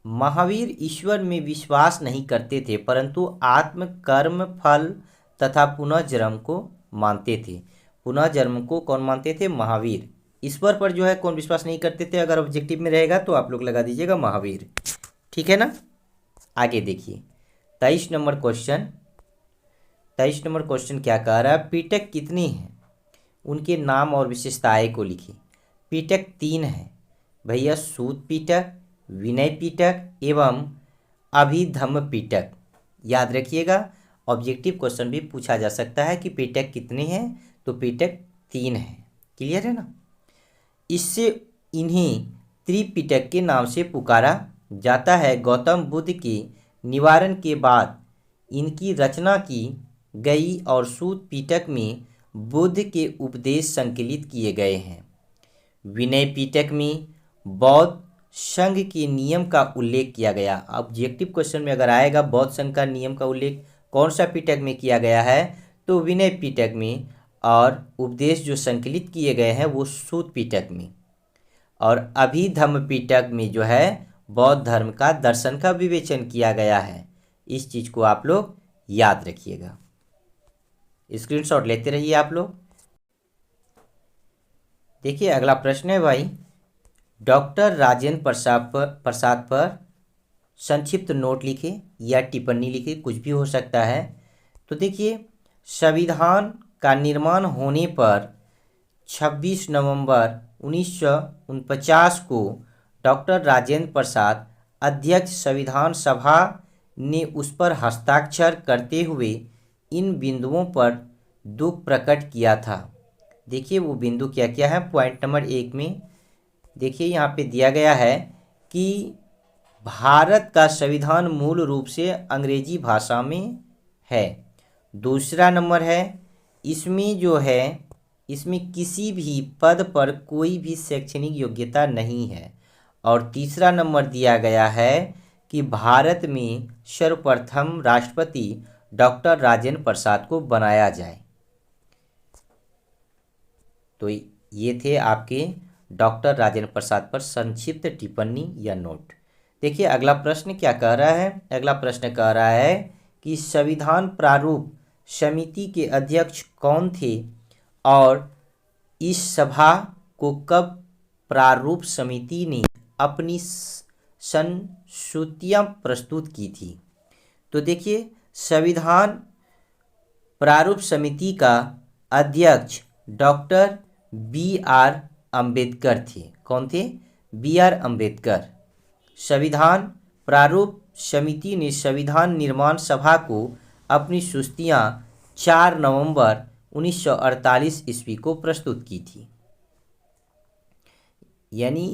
Speaker 1: महावीर ईश्वर में विश्वास नहीं करते थे, परंतु आत्म, कर्म, फल तथा पुनर्जन्म को मानते थे। पुनर्जन्म को कौन मानते थे? महावीर। ईश्वर पर जो है कौन विश्वास नहीं करते थे? अगर ऑब्जेक्टिव में रहेगा तो आप लोग लगा दीजिएगा महावीर। ठीक है ना? आगे देखिए 23 नंबर क्वेश्चन क्या कह रहा है। पीटक कितने हैं? उनके नाम और विशेषताएं को लिखिए। पीटक 3 है भैया, सूत पीटक, विनय पीटक एवं अभिधम्म पीटक। याद रखिएगा, ऑब्जेक्टिव क्वेश्चन भी पूछा जा सकता है कि पीटक कितने हैं। तो पीटक 3 है। क्लियर है ना। इससे इन्हें त्रिपिटक के नाम से पुकारा जाता है। गौतम बुद्ध के निवारण के बाद इनकी रचना की गई और सूत पिटक में बुद्ध के उपदेश संकलित किए गए हैं। विनय पिटक में बौद्ध संघ के नियम का उल्लेख किया गया। ऑब्जेक्टिव क्वेश्चन में अगर आएगा बौद्ध संघ का नियम का उल्लेख कौन सा पिटक में किया गया है, तो विनय पिटक में, और उपदेश जो संकलित किए गए हैं वो सूत पिटक में। और अभिधम्म पिटक में जो है बौद्ध धर्म का दर्शन का विवेचन किया गया है। इस चीज को आप लोग याद रखिएगा, स्क्रीनशॉट लेते रहिए आप लोग। देखिए अगला प्रश्न है भाई, डॉक्टर राजेंद्र प्रसाद पर संक्षिप्त नोट लिखे या टिप्पणी लिखे, कुछ भी हो सकता है। तो देखिए, संविधान का निर्माण होने पर 26 नवंबर 1949 को डॉक्टर राजेंद्र प्रसाद अध्यक्ष संविधान सभा ने उस पर हस्ताक्षर करते हुए इन बिंदुओं पर दुख प्रकट किया था। देखिए वो बिंदु क्या क्या है। पॉइंट नंबर 1 में देखिए यहाँ पे दिया गया है कि भारत का संविधान मूल रूप से अंग्रेजी भाषा में है। दूसरा नंबर है, इसमें जो है इसमें किसी भी पद पर कोई भी शैक्षणिक योग्यता नहीं है। और तीसरा नंबर दिया गया है कि भारत में सर्वप्रथम राष्ट्रपति डॉक्टर राजेंद्र प्रसाद को बनाया जाए। तो ये थे आपके डॉक्टर राजेंद्र प्रसाद पर संक्षिप्त टिप्पणी या नोट। देखिए अगला प्रश्न क्या कह रहा है। अगला प्रश्न कह रहा है कि संविधान प्रारूप समिति के अध्यक्ष कौन थे और इस सभा को कब प्रारूप समिति ने अपनी संसूतियां प्रस्तुत की थी। तो देखिए संविधान प्रारूप समिति का अध्यक्ष डॉक्टर B.R. अम्बेडकर थे। कौन थे? B.R. अम्बेडकर। संविधान प्रारूप समिति ने संविधान निर्माण सभा को अपनी सूचियां 4 नवंबर 1948 ईस्वी को प्रस्तुत की थी। यानी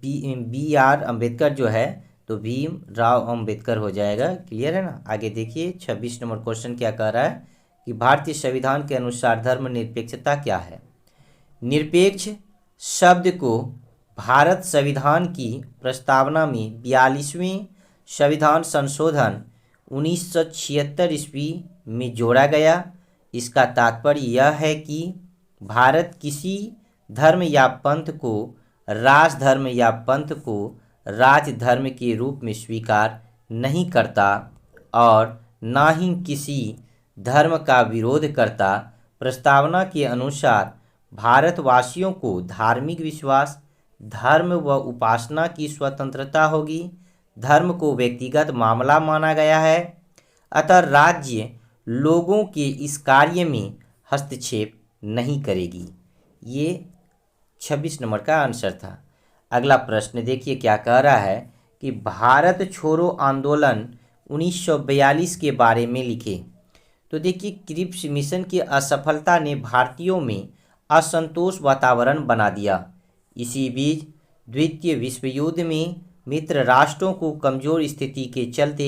Speaker 1: B.R. अम्बेडकर जो है तो भीम राव अम्बेडकर हो जाएगा। क्लियर है ना। आगे देखिए 26 नंबर क्वेश्चन क्या कह रहा है कि भारतीय संविधान के अनुसार धर्मनिरपेक्षता क्या है। निरपेक्ष शब्द को भारत संविधान की प्रस्तावना में 42वें संविधान संशोधन 1976 ईस्वी में जोड़ा गया। इसका तात्पर्य यह है कि भारत किसी धर्म या पंथ को राजधर्म या पंथ को राजधर्म के रूप में स्वीकार नहीं करता और ना ही किसी धर्म का विरोध करता। प्रस्तावना के अनुसार भारतवासियों को धार्मिक विश्वास, धर्म व उपासना की स्वतंत्रता होगी। धर्म को व्यक्तिगत मामला माना गया है, अतः राज्य लोगों के इस कार्य में हस्तक्षेप नहीं करेगी। ये 26 नंबर का आंसर था। अगला प्रश्न देखिए क्या कह रहा है कि भारत छोड़ो आंदोलन 1942 के बारे में लिखे। तो देखिए क्रिप्स मिशन की असफलता ने भारतीयों में असंतोष वातावरण बना दिया। इसी बीच द्वितीय विश्व युद्ध में मित्र राष्ट्रों को कमजोर स्थिति के चलते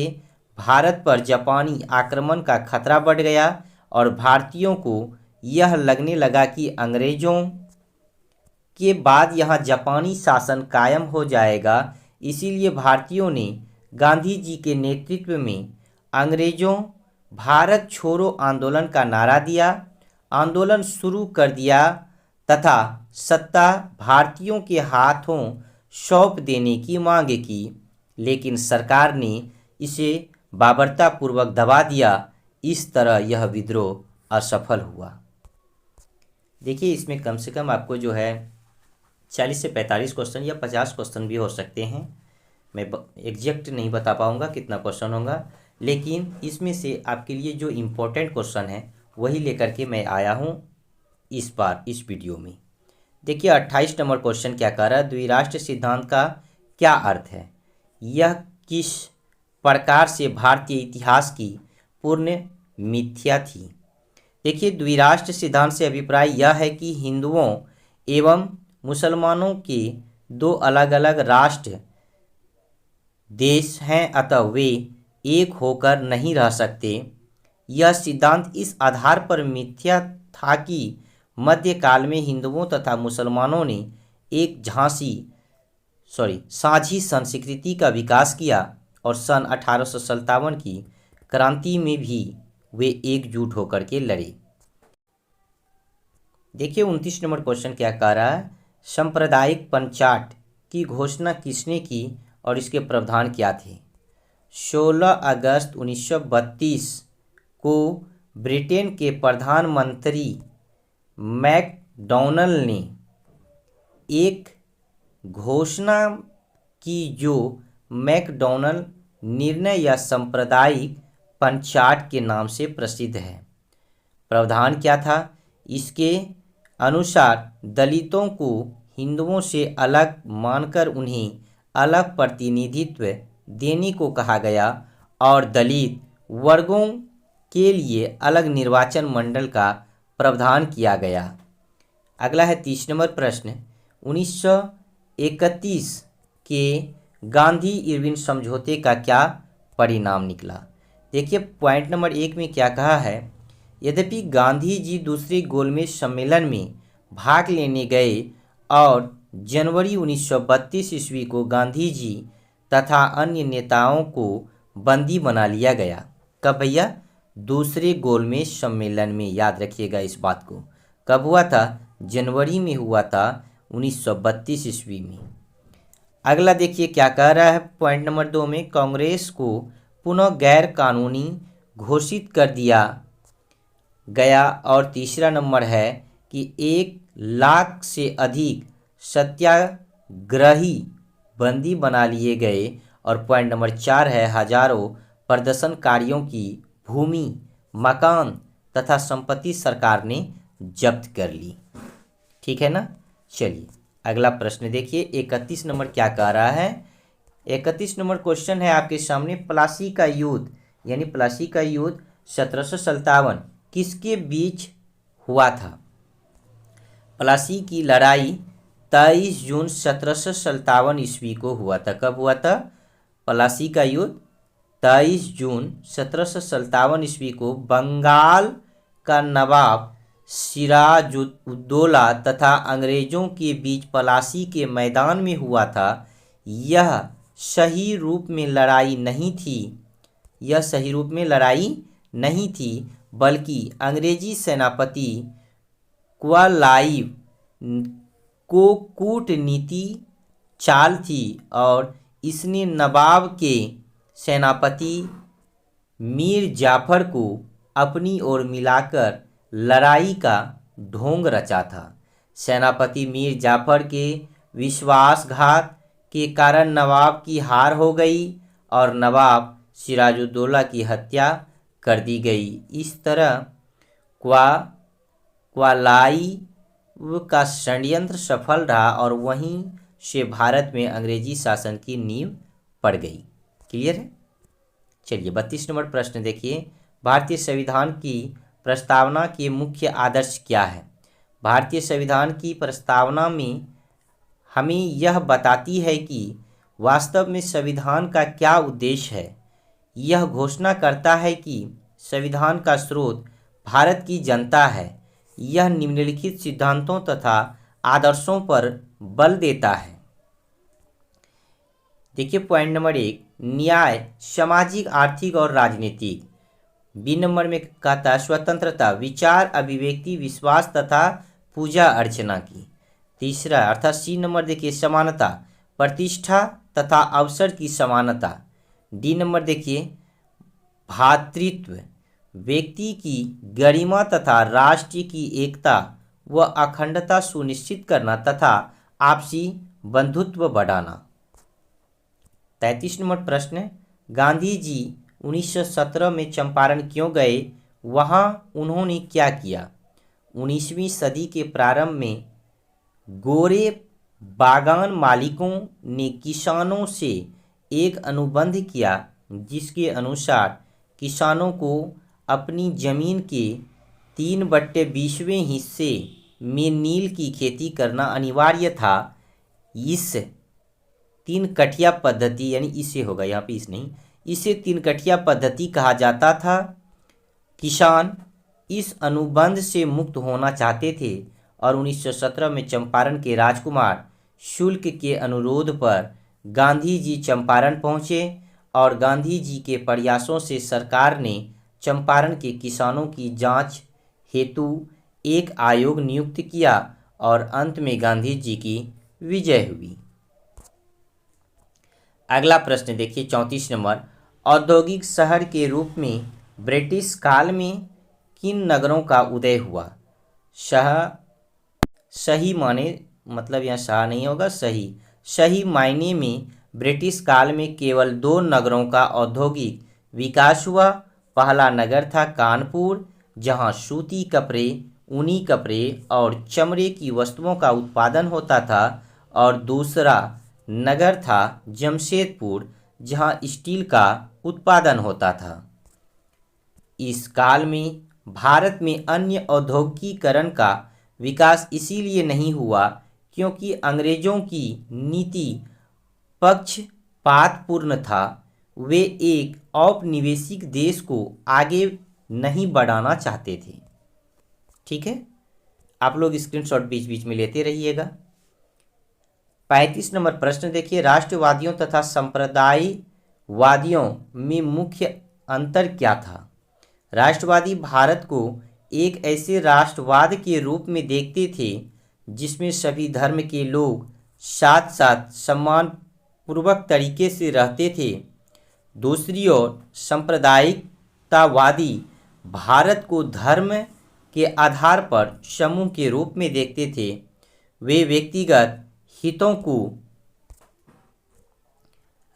Speaker 1: भारत पर जापानी आक्रमण का खतरा बढ़ गया और भारतीयों को यह लगने लगा कि अंग्रेजों के बाद यहाँ जापानी शासन कायम हो जाएगा। इसीलिए भारतीयों ने गांधी जी के नेतृत्व में अंग्रेजों भारत छोड़ो आंदोलन का नारा दिया, आंदोलन शुरू कर दिया तथा सत्ता भारतीयों के हाथों सौंप देने की मांग की, लेकिन सरकार ने इसे बर्बरतापूर्वक दबा दिया। इस तरह यह विद्रोह असफल हुआ। देखिए इसमें कम से कम आपको जो है 40 से 45 क्वेश्चन या 50 क्वेश्चन भी हो सकते हैं। मैं एग्जैक्ट नहीं बता पाऊंगा कितना क्वेश्चन होगा, लेकिन इसमें से आपके लिए जो इम्पोर्टेंट क्वेश्चन है वही लेकर के मैं आया हूँ इस बार इस वीडियो में। देखिए 28 नंबर क्वेश्चन क्या कह रहा है, द्विराष्ट्र सिद्धांत का क्या अर्थ है। यह किस प्रकार से भारतीय इतिहास की पूर्ण मिथ्या थी। देखिए, द्विराष्ट्र सिद्धांत से अभिप्राय यह है कि हिंदुओं एवं मुसलमानों के दो अलग अलग राष्ट्र देश हैं, अतः वे एक होकर नहीं रह सकते। यह सिद्धांत इस आधार पर मिथ्या था कि मध्यकाल में हिंदुओं तथा मुसलमानों ने एक साझी संस्कृति का विकास किया और सन 1857 की क्रांति में भी वे एकजुट होकर के लड़े। देखिए 29 नंबर क्वेश्चन क्या कह रहा है, सांप्रदायिक पंचाट की घोषणा किसने की और इसके प्रावधान क्या थे। 16 अगस्त 1932 को ब्रिटेन के प्रधानमंत्री मैकडॉनल्ड ने एक घोषणा की जो मैकडॉनल्ड निर्णय या सांप्रदायिक पंचाट के नाम से प्रसिद्ध है। प्रावधान क्या था, इसके अनुसार दलितों को हिंदुओं से अलग मानकर उन्हें अलग प्रतिनिधित्व देने को कहा गया और दलित वर्गों के लिए अलग निर्वाचन मंडल का प्रावधान किया गया। अगला है 30 नंबर प्रश्न, 1931 के गांधी इरविन समझौते का क्या परिणाम निकला। देखिए पॉइंट नंबर 1 में क्या कहा है, यद्यपि गांधी जी दूसरे गोलमेज सम्मेलन में भाग लेने गए और जनवरी 1932 ईस्वी को गांधी जी तथा अन्य नेताओं को बंदी बना लिया गया। कब भैया, दूसरे गोलमेज सम्मेलन में, याद रखिएगा इस बात को। कब हुआ था, जनवरी में हुआ था 1932 ईस्वी में। अगला देखिए क्या कह रहा है पॉइंट नंबर 2 में, कांग्रेस को पुनः गैर कानूनी घोषित कर दिया गया। और तीसरा नंबर है कि 1 लाख से अधिक सत्याग्रही बंदी बना लिए गए। और पॉइंट नंबर 4 है, हजारों प्रदर्शनकारियों की भूमि, मकान तथा संपत्ति सरकार ने जब्त कर ली। ठीक है ना। चलिए अगला प्रश्न देखिए, 31 नंबर क्या कह रहा है। 31 नंबर क्वेश्चन है आपके सामने, प्लासी का युद्ध यानी प्लासी का युद्ध 1757 किसके बीच हुआ था। प्लासी की लड़ाई 23 जून 1757 ईस्वी को हुआ था। कब हुआ था, प्लासी का युद्ध 23 जून 1757 ईस्वी को बंगाल का नवाब सिराजुद्दौला तथा अंग्रेजों के बीच प्लासी के मैदान में हुआ था। यह सही रूप में लड़ाई नहीं थी, बल्कि अंग्रेजी सेनापति क्वालाइव को कूटनीति चाल थी और इसने नवाब के सेनापति मीर जाफर को अपनी ओर मिलाकर लड़ाई का ढोंग रचा था। सेनापति मीर जाफर के विश्वासघात के कारण नवाब की हार हो गई और नवाब सिराजुद्दौला की हत्या कर दी गई। इस तरह क्वालाइव का षड्यंत्र सफल रहा और वहीं से भारत में अंग्रेजी शासन की नींव पड़ गई। क्लियर है। चलिए 32 नंबर प्रश्न देखिए, भारतीय संविधान की प्रस्तावना के मुख्य आदर्श क्या है। भारतीय संविधान की प्रस्तावना में हमें यह बताती है कि वास्तव में संविधान का क्या उद्देश्य है। यह घोषणा करता है कि संविधान का स्रोत भारत की जनता है। यह निम्नलिखित सिद्धांतों तथा आदर्शों पर बल देता है। देखिए पॉइंट नंबर 1, न्याय, सामाजिक, आर्थिक और राजनीतिक। बी नंबर में कहता है स्वतंत्रता, विचार, अभिव्यक्ति, विश्वास तथा पूजा अर्चना की। तीसरा अर्थात सी नंबर देखिए समानता, प्रतिष्ठा तथा अवसर की समानता। डी नंबर देखिए भ्रातृत्व, व्यक्ति की गरिमा तथा राष्ट्र की एकता व अखंडता सुनिश्चित करना तथा आपसी बंधुत्व बढ़ाना। 33 नंबर प्रश्न, गांधी जी 1917 में चंपारण क्यों गए, वहां उन्होंने क्या किया। 19वीं सदी के प्रारंभ में गोरे बागान मालिकों ने किसानों से एक अनुबंध किया जिसके अनुसार किसानों को अपनी जमीन के 3/20वें हिस्से में नील की खेती करना अनिवार्य था। इस 3 कठिया पद्धति, यानी इसे होगा यहाँ पे, इस नहीं, इसे 3 कठिया पद्धति कहा जाता था। किसान इस अनुबंध से मुक्त होना चाहते थे और 1917 में चंपारण के राजकुमार शुल्क के अनुरोध पर गांधी जी चंपारण पहुंचे और गांधी जी के प्रयासों से सरकार ने चंपारण के किसानों की जांच हेतु एक आयोग नियुक्त किया और अंत में गांधी जी की विजय हुई। अगला प्रश्न देखिए 34 नंबर। औद्योगिक शहर के रूप में ब्रिटिश काल में किन नगरों का उदय हुआ? सही माने, मतलब यहाँ शाह नहीं होगा, सही मायने में ब्रिटिश काल में केवल 2 नगरों का औद्योगिक विकास हुआ। पहला नगर था कानपुर, जहाँ सूती कपड़े, ऊनी कपड़े और चमड़े की वस्तुओं का उत्पादन होता था, और दूसरा नगर था जमशेदपुर, जहाँ स्टील का उत्पादन होता था। इस काल में भारत में अन्य औद्योगिकीकरण का विकास इसीलिए नहीं हुआ क्योंकि अंग्रेजों की नीति पक्षपातपूर्ण था। वे एक औपनिवेशिक देश को आगे नहीं बढ़ाना चाहते थे। ठीक है, आप लोग स्क्रीनशॉट बीच बीच में लेते रहिएगा। 35 नंबर प्रश्न देखिए। राष्ट्रवादियों तथा संप्रदायवादियों में मुख्य अंतर क्या था? राष्ट्रवादी भारत को एक ऐसे राष्ट्रवाद के रूप में देखते थे जिसमें सभी धर्म के लोग साथ साथ सम्मान पूर्वक तरीके से रहते थे। दूसरी ओर सांप्रदायिकतावादी भारत को धर्म के आधार पर समूह के रूप में देखते थे। वे व्यक्तिगत हितों को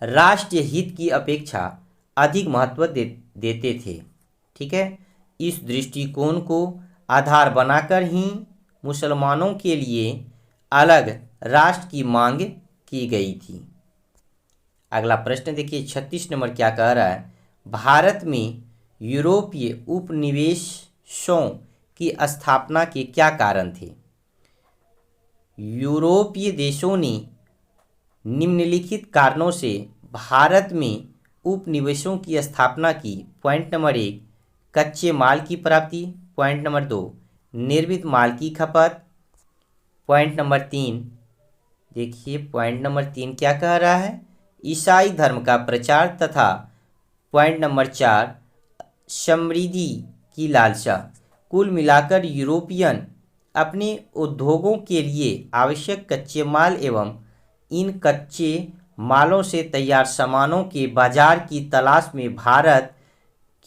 Speaker 1: राष्ट्रीय हित की अपेक्षा अधिक महत्व देते थे। ठीक है, इस दृष्टिकोण को आधार बनाकर ही मुसलमानों के लिए अलग राष्ट्र की मांग की गई थी। अगला प्रश्न देखिए 36 नंबर क्या कह रहा है? भारत में यूरोपीय उपनिवेशों की स्थापना के क्या कारण थे? यूरोपीय देशों ने निम्नलिखित कारणों से भारत में उपनिवेशों की स्थापना की। पॉइंट नंबर 1, कच्चे माल की प्राप्ति। पॉइंट नंबर 2, निर्मित माल की खपत। पॉइंट नंबर 3 देखिए, पॉइंट नंबर 3 क्या कह रहा है? ईसाई धर्म का प्रचार। तथा पॉइंट नंबर 4, समृद्धि की लालसा। कुल मिलाकर यूरोपियन अपने उद्योगों के लिए आवश्यक कच्चे माल एवं इन कच्चे मालों से तैयार सामानों के बाजार की तलाश में भारत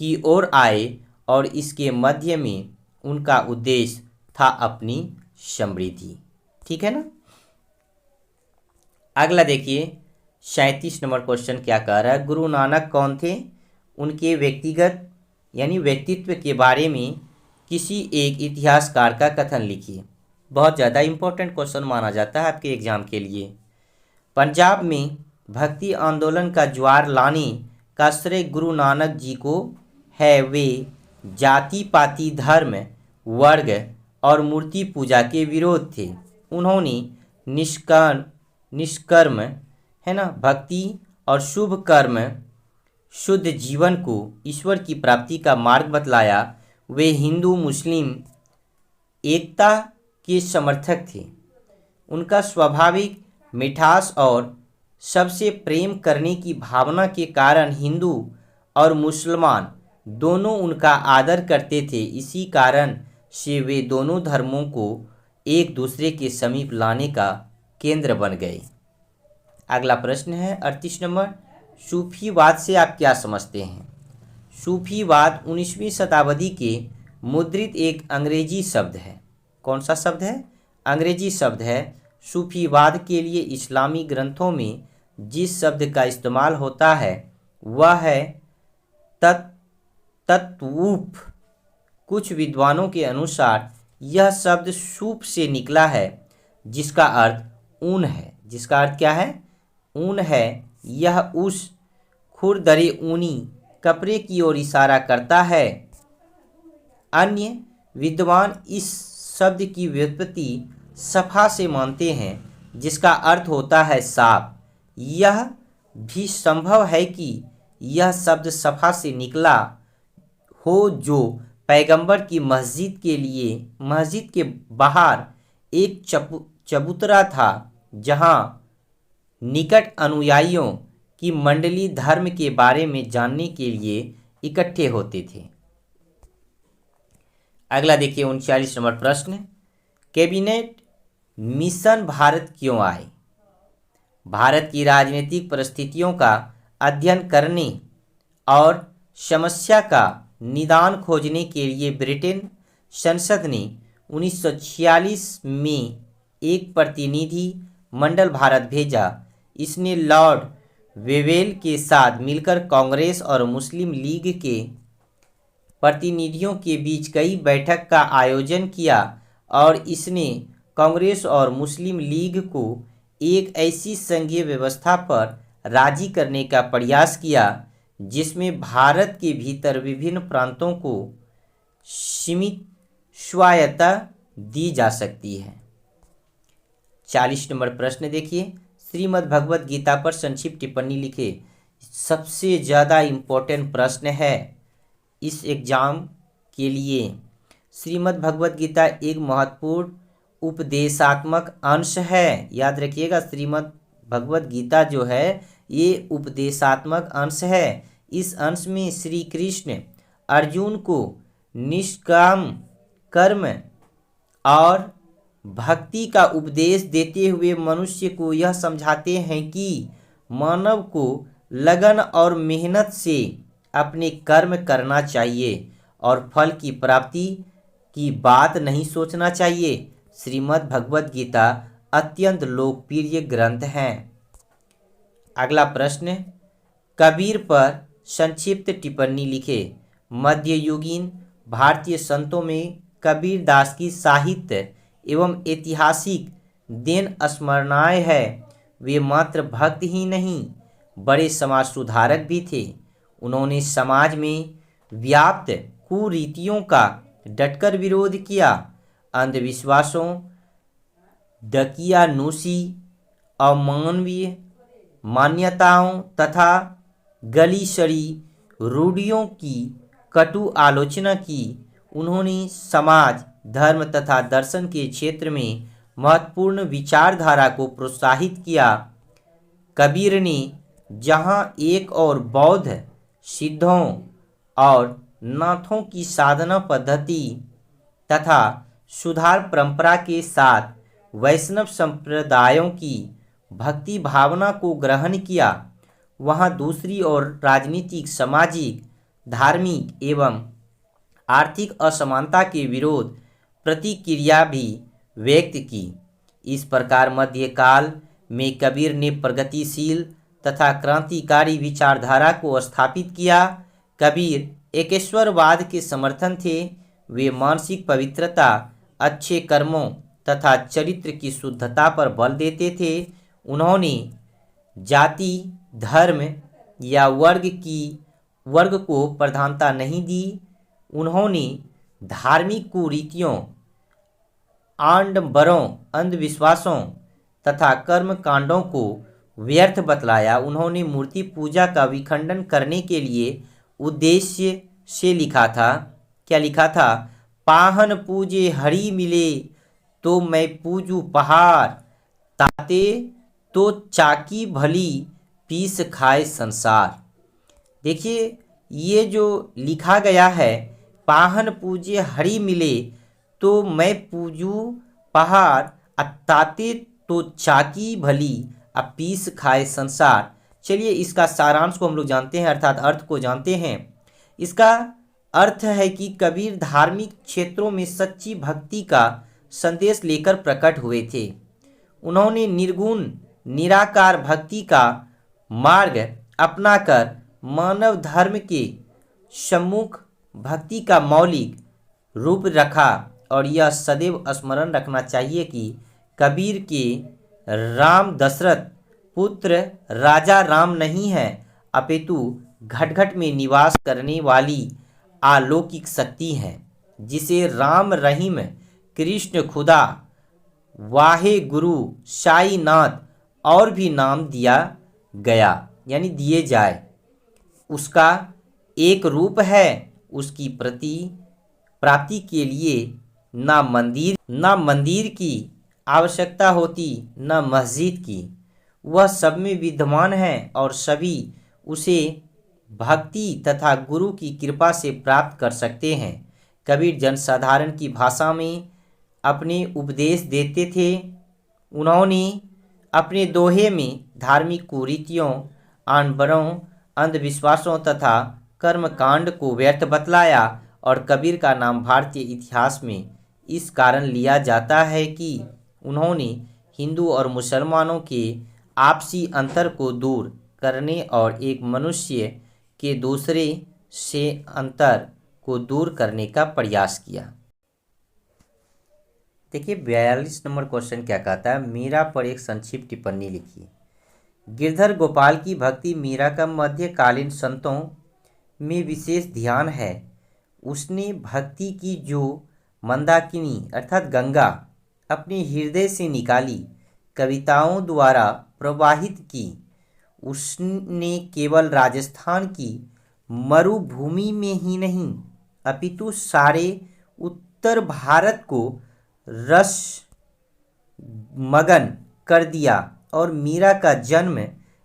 Speaker 1: की ओर आए और इसके मध्य में उनका उद्देश्य था अपनी समृद्धि। ठीक है ना। अगला देखिए 37 नंबर क्वेश्चन क्या कह रहा है? गुरु नानक कौन थे? उनके व्यक्तिगत यानी व्यक्तित्व के बारे में किसी एक इतिहासकार का कथन लिखिए। बहुत ज़्यादा इंपॉर्टेंट क्वेश्चन माना जाता है आपके एग्जाम के लिए। पंजाब में भक्ति आंदोलन का ज्वार लाने का श्रेय गुरु नानक जी को है। वे जाति पाति धर्म वर्ग और मूर्ति पूजा के विरोध थे। उन्होंने निष्कर्म है ना, भक्ति और शुभ कर्म शुद्ध जीवन को ईश्वर की प्राप्ति का मार्ग बतलाया। वे हिंदू मुस्लिम एकता के समर्थक थे। उनका स्वाभाविक मिठास और सबसे प्रेम करने की भावना के कारण हिंदू और मुसलमान दोनों उनका आदर करते थे। इसी कारण से वे दोनों धर्मों को एक दूसरे के समीप लाने का केंद्र बन गए। अगला प्रश्न है 38 नंबर। सूफीवाद से आप क्या समझते हैं? सूफीवाद 19वीं शताब्दी के मुद्रित एक अंग्रेजी शब्द है। कौन सा शब्द है? अंग्रेजी शब्द है। सूफीवाद के लिए इस्लामी ग्रंथों में जिस शब्द का इस्तेमाल होता है वह है तत्वूफ। कुछ विद्वानों के अनुसार यह शब्द सूफ से निकला है जिसका अर्थ ऊन है। जिसका अर्थ क्या है? ऊन है। यह उस खुरदरे ऊनी कपड़े की ओर इशारा करता है। अन्य विद्वान इस शब्द की व्युत्पत्ति सफा से मानते हैं, जिसका अर्थ होता है साफ। यह भी संभव है कि यह शब्द सफा से निकला हो, जो पैगंबर की मस्जिद के बाहर एक चबूतरा था, जहां निकट अनुयायियों की मंडली धर्म के बारे में जानने के लिए इकट्ठे होते थे। अगला देखिए 39 नंबर प्रश्न, कैबिनेट मिशन भारत क्यों आए? भारत की राजनीतिक परिस्थितियों का अध्ययन करने और समस्या का निदान खोजने के लिए ब्रिटेन संसद ने 1946 में एक प्रतिनिधि मंडल भारत भेजा। इसने लॉर्ड वेवेल के साथ मिलकर कांग्रेस और मुस्लिम लीग के प्रतिनिधियों के बीच कई बैठक का आयोजन किया और इसने कांग्रेस और मुस्लिम लीग को एक ऐसी संघीय व्यवस्था पर राजी करने का प्रयास किया जिसमें भारत के भीतर विभिन्न प्रांतों को सीमित स्वायत्तता दी जा सकती है। 40 नंबर प्रश्न देखिए, श्रीमद् भगवत गीता पर संक्षिप्त टिप्पणी लिखे। सबसे ज़्यादा इम्पोर्टेंट प्रश्न है इस एग्जाम के लिए। श्रीमद् भगवत गीता एक महत्वपूर्ण उपदेशात्मक अंश है। याद रखिएगा, श्रीमद् भगवत गीता जो है ये उपदेशात्मक अंश है। इस अंश में श्री कृष्ण अर्जुन को निष्काम कर्म और भक्ति का उपदेश देते हुए मनुष्य को यह समझाते हैं कि मानव को लगन और मेहनत से अपने कर्म करना चाहिए और फल की प्राप्ति की बात नहीं सोचना चाहिए। श्रीमद् भगवत गीता अत्यंत लोकप्रिय ग्रंथ है। अगला प्रश्न, कबीर पर संक्षिप्त टिप्पणी लिखे। मध्ययुगीन भारतीय संतों में कबीर दास की साहित्य एवं ऐतिहासिक देन स्मरणीय है। वे मात्र भक्त ही नहीं, बड़े समाज सुधारक भी थे। उन्होंने समाज में व्याप्त कुरीतियों का डटकर विरोध किया। अंधविश्वासों, दकियानूसी, अमानवीय मान्यताओं तथा गली सड़ी रूढ़ियों की कटु आलोचना की। उन्होंने समाज, धर्म तथा दर्शन के क्षेत्र में महत्वपूर्ण विचारधारा को प्रोत्साहित किया। कबीर ने जहां एक और बौद्ध सिद्धों और नाथों की साधना पद्धति तथा सुधार परंपरा के साथ वैष्णव संप्रदायों की भक्ति भावना को ग्रहण किया, वहां दूसरी ओर राजनीतिक, सामाजिक, धार्मिक एवं आर्थिक असमानता के विरोध प्रतिक्रिया भी व्यक्त की। इस प्रकार मध्यकाल में कबीर ने प्रगतिशील तथा क्रांतिकारी विचारधारा को स्थापित किया। कबीर एकेश्वरवाद के समर्थन थे। वे मानसिक पवित्रता, अच्छे कर्मों तथा चरित्र की शुद्धता पर बल देते थे। उन्होंने जाति, धर्म या वर्ग को प्रधानता नहीं दी। उन्होंने धार्मिक कुरीतियों, आडंबरों, अंधविश्वासों तथा कर्म कांडों को व्यर्थ बतलाया। उन्होंने मूर्ति पूजा का विखंडन करने के लिए उद्देश्य से लिखा था। क्या लिखा था? पाहन पूजे हरि मिले तो मैं पूजू पहाड़, ताते तो चाकी भली पीस खाए संसार। देखिए, ये जो लिखा गया है, पाहन पूजे हरि मिले तो मैं पूजू पहाड़, ताते तो चाकी भली पीस खाए संसार। चलिए इसका सारांश को हम लोग जानते हैं, अर्थात अर्थ को जानते हैं। इसका अर्थ है कि कबीर धार्मिक क्षेत्रों में सच्ची भक्ति का संदेश लेकर प्रकट हुए थे। उन्होंने निर्गुण निराकार भक्ति का मार्ग अपनाकर मानव धर्म के सम्मुख भक्ति का मौलिक रूप रखा। और यह सदैव स्मरण रखना चाहिए कि कबीर के राम दशरथ पुत्र राजा राम नहीं है, अपितु घट घट में निवास करने वाली अलौकिक शक्ति है, जिसे राम रहीम कृष्ण खुदा वाहे गुरु साईनाथ और भी नाम दिया गया यानी दिए जाए। उसका एक रूप है। उसकी प्राप्ति के लिए ना मंदिर की आवश्यकता होती न मस्जिद की। वह सब में विद्यमान है और सभी उसे भक्ति तथा गुरु की कृपा से प्राप्त कर सकते हैं। कबीर जनसाधारण की भाषा में अपने उपदेश देते थे। उन्होंने अपने दोहे में धार्मिक कुरीतियों, आडंबरों, अंधविश्वासों तथा कर्मकांड को व्यर्थ बतलाया और कबीर का नाम भारतीय इतिहास में इस कारण लिया जाता है कि उन्होंने हिंदू और मुसलमानों के आपसी अंतर को दूर करने और एक मनुष्य के दूसरे से अंतर को दूर करने का प्रयास किया। देखिए 42 नंबर क्वेश्चन क्या कहता है, मीरा पर एक संक्षिप्त टिप्पणी लिखिए। गिरधर गोपाल की भक्ति मीरा का मध्यकालीन संतों में विशेष ध्यान है। उसने भक्ति की जो मंदाकिनी अर्थात गंगा अपने हृदय से निकाली, कविताओं द्वारा प्रवाहित की, उसने केवल राजस्थान की मरुभूमि में ही नहीं अपितु सारे उत्तर भारत को रस मगन कर दिया। और मीरा का जन्म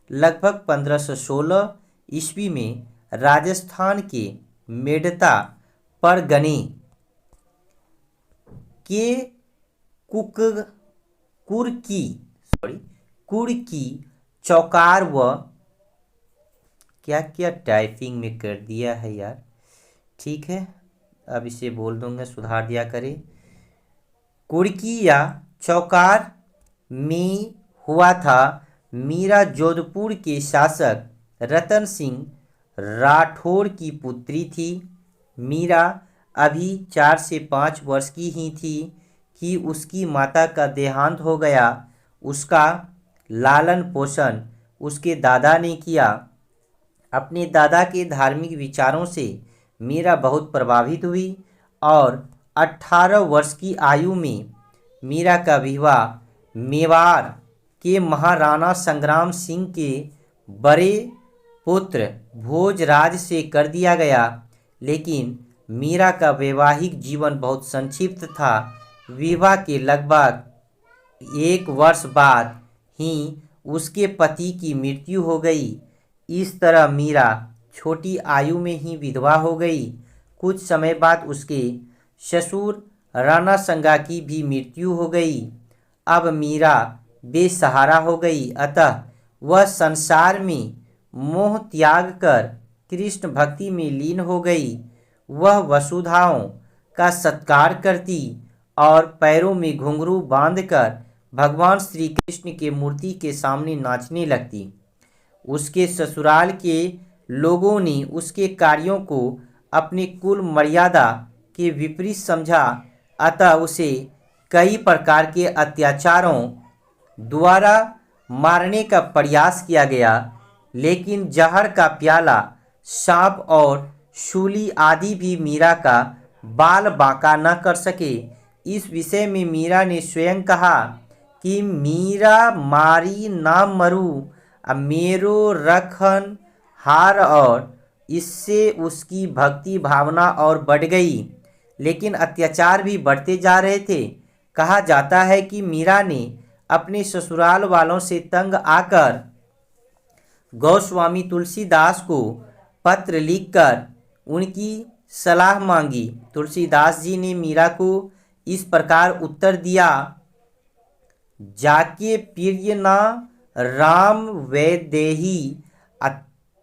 Speaker 1: लगभग 1516 ईस्वी में राजस्थान के मेड़ता परगने के कुर्की चौकार व क्या क्या टाइपिंग में कर दिया है यार, ठीक है अब इसे बोल दूंगा, सुधार दिया करें। कुर्की या चौकार में हुआ था। मीरा जोधपुर के शासक रतन सिंह राठौर की पुत्री थी। मीरा अभी 4 से 5 वर्ष की ही थी कि उसकी माता का देहांत हो गया। उसका लालन पोषण उसके दादा ने किया। अपने दादा के धार्मिक विचारों से मीरा बहुत प्रभावित हुई और 18 वर्ष की आयु में मीरा का विवाह मेवाड़ के महाराणा संग्राम सिंह के बड़े पुत्र भोजराज से कर दिया गया। लेकिन मीरा का वैवाहिक जीवन बहुत संक्षिप्त था। विवाह के लगभग 1 वर्ष बाद ही उसके पति की मृत्यु हो गई। इस तरह मीरा छोटी आयु में ही विधवा हो गई। कुछ समय बाद उसके ससुर राणा संगा की भी मृत्यु हो गई। अब मीरा बेसहारा हो गई, अतः वह संसार में मोह त्याग कर कृष्ण भक्ति में लीन हो गई। वह वसुधाओं का सत्कार करती और पैरों में घुंघरू बांधकर भगवान श्री कृष्ण के मूर्ति के सामने नाचने लगती। उसके ससुराल के लोगों ने उसके कार्यों को अपने कुल मर्यादा के विपरीत समझा, अतः उसे कई प्रकार के अत्याचारों द्वारा मारने का प्रयास किया गया। लेकिन जहर का प्याला, सांप और शूली आदि भी मीरा का बाल बांका न कर सके। इस विषय में मीरा ने स्वयं कहा कि मीरा मारी ना मरू, मेरो रखन हार, और इससे उसकी भक्ति भावना और बढ़ गई। लेकिन अत्याचार भी बढ़ते जा रहे थे। कहा जाता है कि मीरा ने अपने ससुराल वालों से तंग आकर गोस्वामी तुलसीदास को पत्र लिखकर उनकी सलाह मांगी। तुलसीदास जी ने मीरा को इस प्रकार उत्तर दिया, जाके प्रिय ना राम वैदेही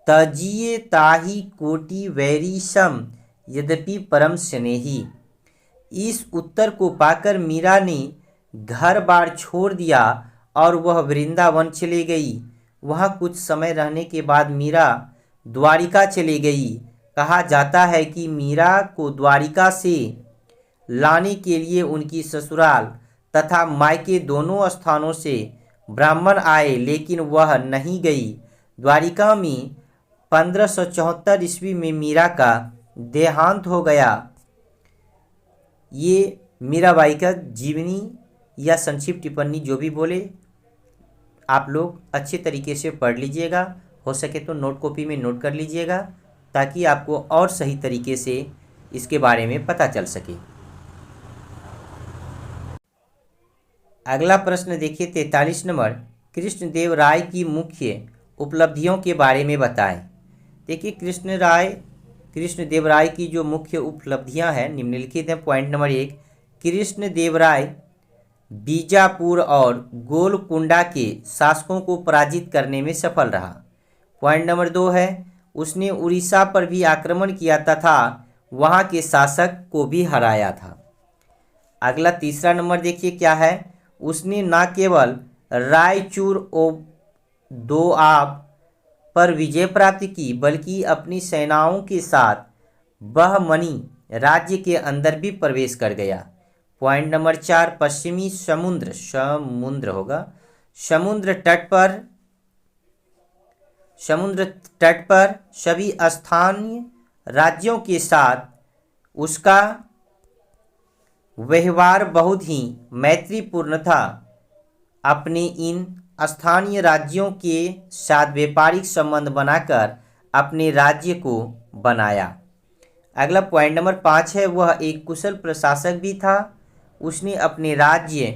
Speaker 1: तजिए ताही कोटि वैरी सम यद्यपि परम स्नेही। इस उत्तर को पाकर मीरा ने घर बार छोड़ दिया और वह वृंदावन चली गई। वहाँ कुछ समय रहने के बाद मीरा द्वारिका चली गई। कहा जाता है कि मीरा को द्वारिका से लाने के लिए उनकी ससुराल तथा मायके दोनों स्थानों से ब्राह्मण आए, लेकिन वह नहीं गई। द्वारिका में 1574 ईस्वी में मीरा का देहांत हो गया। ये मीराबाई का जीवनी या संक्षिप्त टिप्पणी जो भी बोले आप लोग अच्छे तरीके से पढ़ लीजिएगा, हो सके तो नोट कॉपी में नोट कर लीजिएगा ताकि आपको और सही तरीके से इसके बारे में पता चल सके। अगला प्रश्न देखिए 43 नंबर, कृष्णदेव राय की मुख्य उपलब्धियों के बारे में बताएं। देखिए कृष्णदेव राय की जो मुख्य उपलब्धियां हैं निम्नलिखित हैं। पॉइंट नंबर 1, कृष्णदेव राय बीजापुर और गोलकुंडा के शासकों को पराजित करने में सफल रहा। पॉइंट नंबर 2 है, उसने उड़ीसा पर भी आक्रमण किया तथा वहां के शासक को भी हराया था। अगला तीसरा नंबर देखिए क्या है, उसने न केवल रायचूर और दोआब पर विजय प्राप्त की बल्कि अपनी सेनाओं के साथ बहमनी राज्य के अंदर भी प्रवेश कर गया। पॉइंट नंबर 4, पश्चिमी समुद्र तट पर सभी स्थानीय राज्यों के साथ उसका व्यवहार बहुत ही मैत्रीपूर्ण था। अपने इन स्थानीय राज्यों के साथ व्यापारिक संबंध बनाकर अपने राज्य को बनाया। अगला पॉइंट नंबर 5 है, वह एक कुशल प्रशासक भी था। उसने अपने राज्य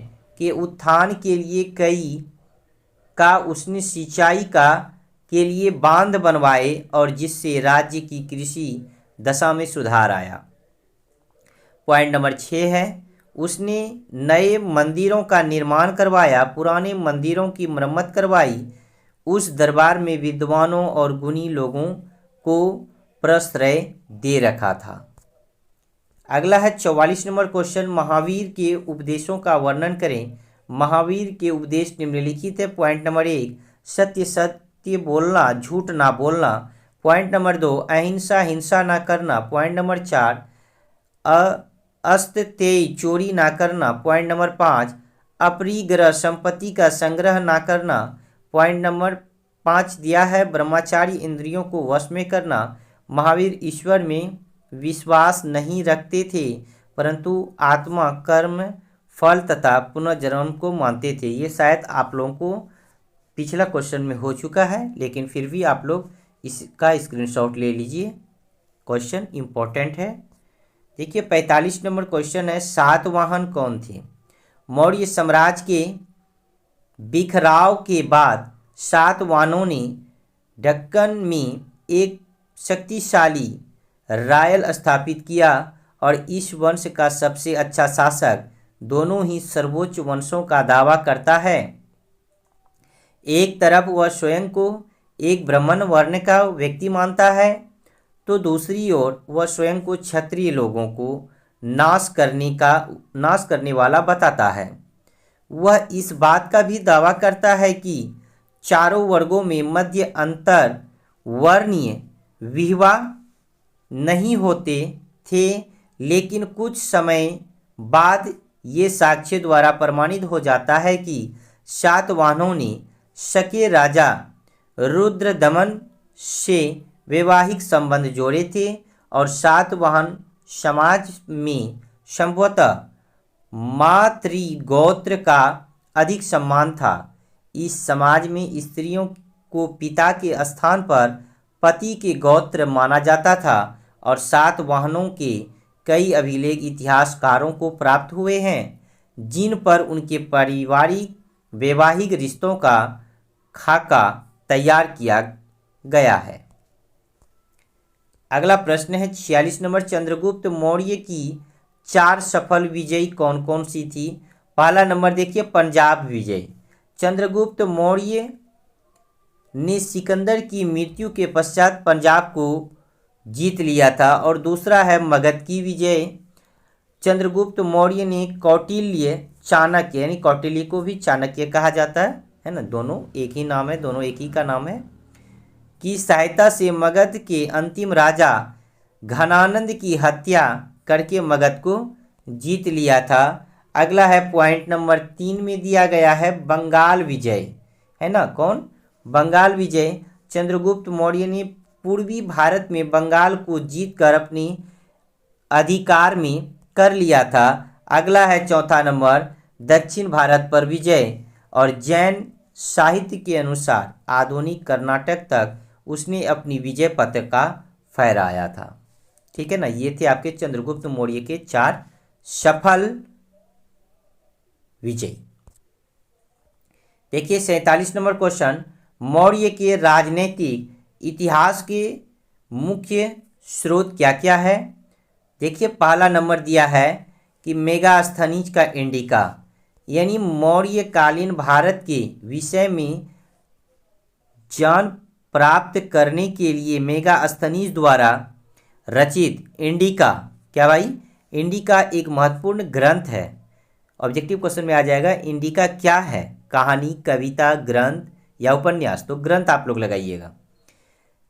Speaker 1: के उत्थान के लिए उसने सिंचाई के लिए बांध बनवाए और जिससे राज्य की कृषि दशा में सुधार आया। पॉइंट नंबर 6 है, उसने नए मंदिरों का निर्माण करवाया, पुराने मंदिरों की मरम्मत करवाई, उस दरबार में विद्वानों और गुणी लोगों को प्रश्रय दे रखा था। अगला है 44 नंबर क्वेश्चन, महावीर के उपदेशों का वर्णन करें। महावीर के उपदेश निम्नलिखित है। पॉइंट नंबर 1, सत्य सत्य बोलना, झूठ ना बोलना। पॉइंट नंबर 2, अहिंसा, हिंसा ना करना। पॉइंट नंबर 4, अस्तेय, चोरी ना करना। पॉइंट नंबर 5, अपरिग्रह, संपत्ति का संग्रह ना करना। पॉइंट नंबर 5 दिया है, ब्रह्मचारी, इंद्रियों को वश में करना। महावीर ईश्वर में विश्वास नहीं रखते थे परंतु आत्मा, कर्म, फल तथा पुनर्जन्म को मानते थे। ये शायद आप लोगों को पिछला क्वेश्चन में हो चुका है, लेकिन फिर भी आप लोग इसका स्क्रीनशॉट ले लीजिए, क्वेश्चन इंपॉर्टेंट है। देखिए 45 नंबर क्वेश्चन है, सातवाहन कौन थे? मौर्य साम्राज्य के बिखराव के बाद सातवाहनों ने दक्कन में एक शक्तिशाली रायल स्थापित किया और इस वंश का सबसे अच्छा शासक दोनों ही सर्वोच्च वंशों का दावा करता है। एक तरफ वह स्वयं को एक ब्राह्मण वर्ण का व्यक्ति मानता है तो दूसरी ओर वह स्वयं को क्षत्रिय लोगों को नाश करने वाला बताता है। वह इस बात का भी दावा करता है कि चारों वर्गों में मध्य अंतर वर्णीय विवाह नहीं होते थे, लेकिन कुछ समय बाद ये साक्ष्य द्वारा प्रमाणित हो जाता है कि सातवाहनों ने शके राजा रुद्रदमन से वैवाहिक संबंध जोड़े थे और सातवाहन समाज में संभवतः मातृगोत्र का अधिक सम्मान था। इस समाज में स्त्रियों को पिता के स्थान पर पति के गोत्र माना जाता था और सातवाहनों के कई अभिलेख इतिहासकारों को प्राप्त हुए हैं जिन पर उनके पारिवारिक वैवाहिक रिश्तों का खाका तैयार किया गया है। अगला प्रश्न है 46 नंबर, चंद्रगुप्त मौर्य की 4 सफल विजय कौन कौन सी थी? पहला नंबर देखिए, पंजाब विजय। चंद्रगुप्त मौर्य ने सिकंदर की मृत्यु के पश्चात पंजाब को जीत लिया था। और दूसरा है मगध की विजय। चंद्रगुप्त मौर्य ने कौटिल्य, चाणक्य, यानी कौटिल्य को भी चाणक्य कहा जाता है ना, दोनों एक ही नाम है, दोनों एक ही का नाम है, की सहायता से मगध के अंतिम राजा घनानंद की हत्या करके मगध को जीत लिया था। अगला है पॉइंट नंबर 3 में दिया गया है बंगाल विजय, है ना, कौन? बंगाल विजय। चंद्रगुप्त मौर्य ने पूर्वी भारत में बंगाल को जीतकर अपने अधिकार में कर लिया था। अगला है चौथा नंबर, दक्षिण भारत पर विजय, और जैन साहित्य के अनुसार आधुनिक कर्नाटक तक उसने अपनी विजय पताका फहराया था। ठीक है ना, ये थे आपके चंद्रगुप्त मौर्य के 4 सफल विजय। देखिए 47 नंबर क्वेश्चन, मौर्य के राजनीतिक इतिहास के मुख्य स्रोत क्या क्या है। देखिए पहला नंबर दिया है कि मेगास्थनीज का इंडिका, यानी मौर्यकालीन भारत के विषय में ज्ञान प्राप्त करने के लिए मेगास्थनीज द्वारा रचित इंडिका, क्या भाई, इंडिका एक महत्वपूर्ण ग्रंथ है। ऑब्जेक्टिव क्वेश्चन में आ जाएगा इंडिका क्या है, कहानी, कविता, ग्रंथ या उपन्यास, तो ग्रंथ आप लोग लगाइएगा,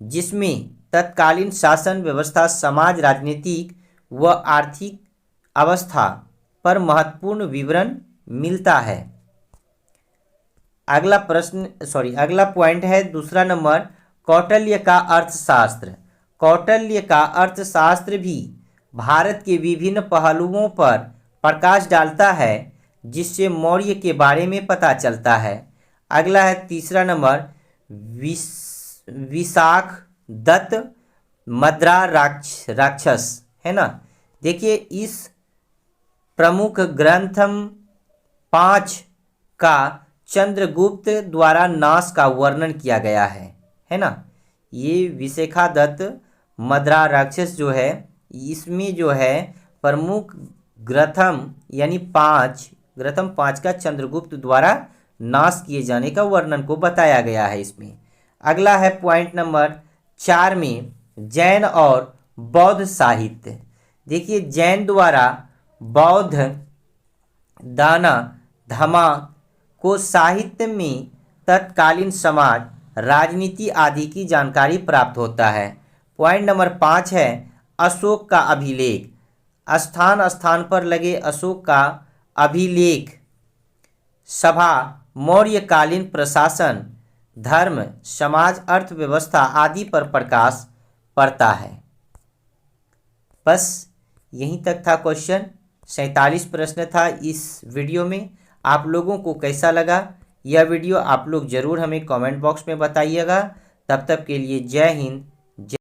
Speaker 1: जिसमें तत्कालीन शासन व्यवस्था, समाज, राजनीतिक व आर्थिक अवस्था पर महत्वपूर्ण विवरण मिलता है। अगला पॉइंट है दूसरा नंबर, कौटिल्य का अर्थशास्त्र। कौटिल्य का अर्थशास्त्र भी भारत के विभिन्न पहलुओं पर प्रकाश डालता है, जिससे मौर्य के बारे में पता चलता है। अगला है तीसरा नंबर, विशाख दत्त मद्रा राक्षस, है ना। देखिए इस प्रमुख ग्रंथम 5 का चंद्रगुप्त द्वारा नाश का वर्णन किया गया है ना। ये विशाखादत्त मद्रा राक्षस जो है, इसमें जो है प्रमुख ग्रंथम यानी 5 का चंद्रगुप्त द्वारा नाश किए जाने का वर्णन को बताया गया है इसमें। अगला है पॉइंट नंबर 4 में जैन और बौद्ध साहित्य। देखिए जैन द्वारा बौद्ध दाना धमा को साहित्य में तत्कालीन समाज, राजनीति आदि की जानकारी प्राप्त होता है। पॉइंट नंबर 5 है अशोक का अभिलेख। स्थान स्थान पर लगे अशोक का अभिलेख सभा मौर्यकालीन प्रशासन, धर्म, समाज, अर्थव्यवस्था आदि पर प्रकाश पड़ता है। बस यहीं तक था क्वेश्चन। 47 प्रश्न था इस वीडियो में। आप लोगों को कैसा लगा यह वीडियो आप लोग ज़रूर हमें कमेंट बॉक्स में बताइएगा। तब तक के लिए जय हिंद,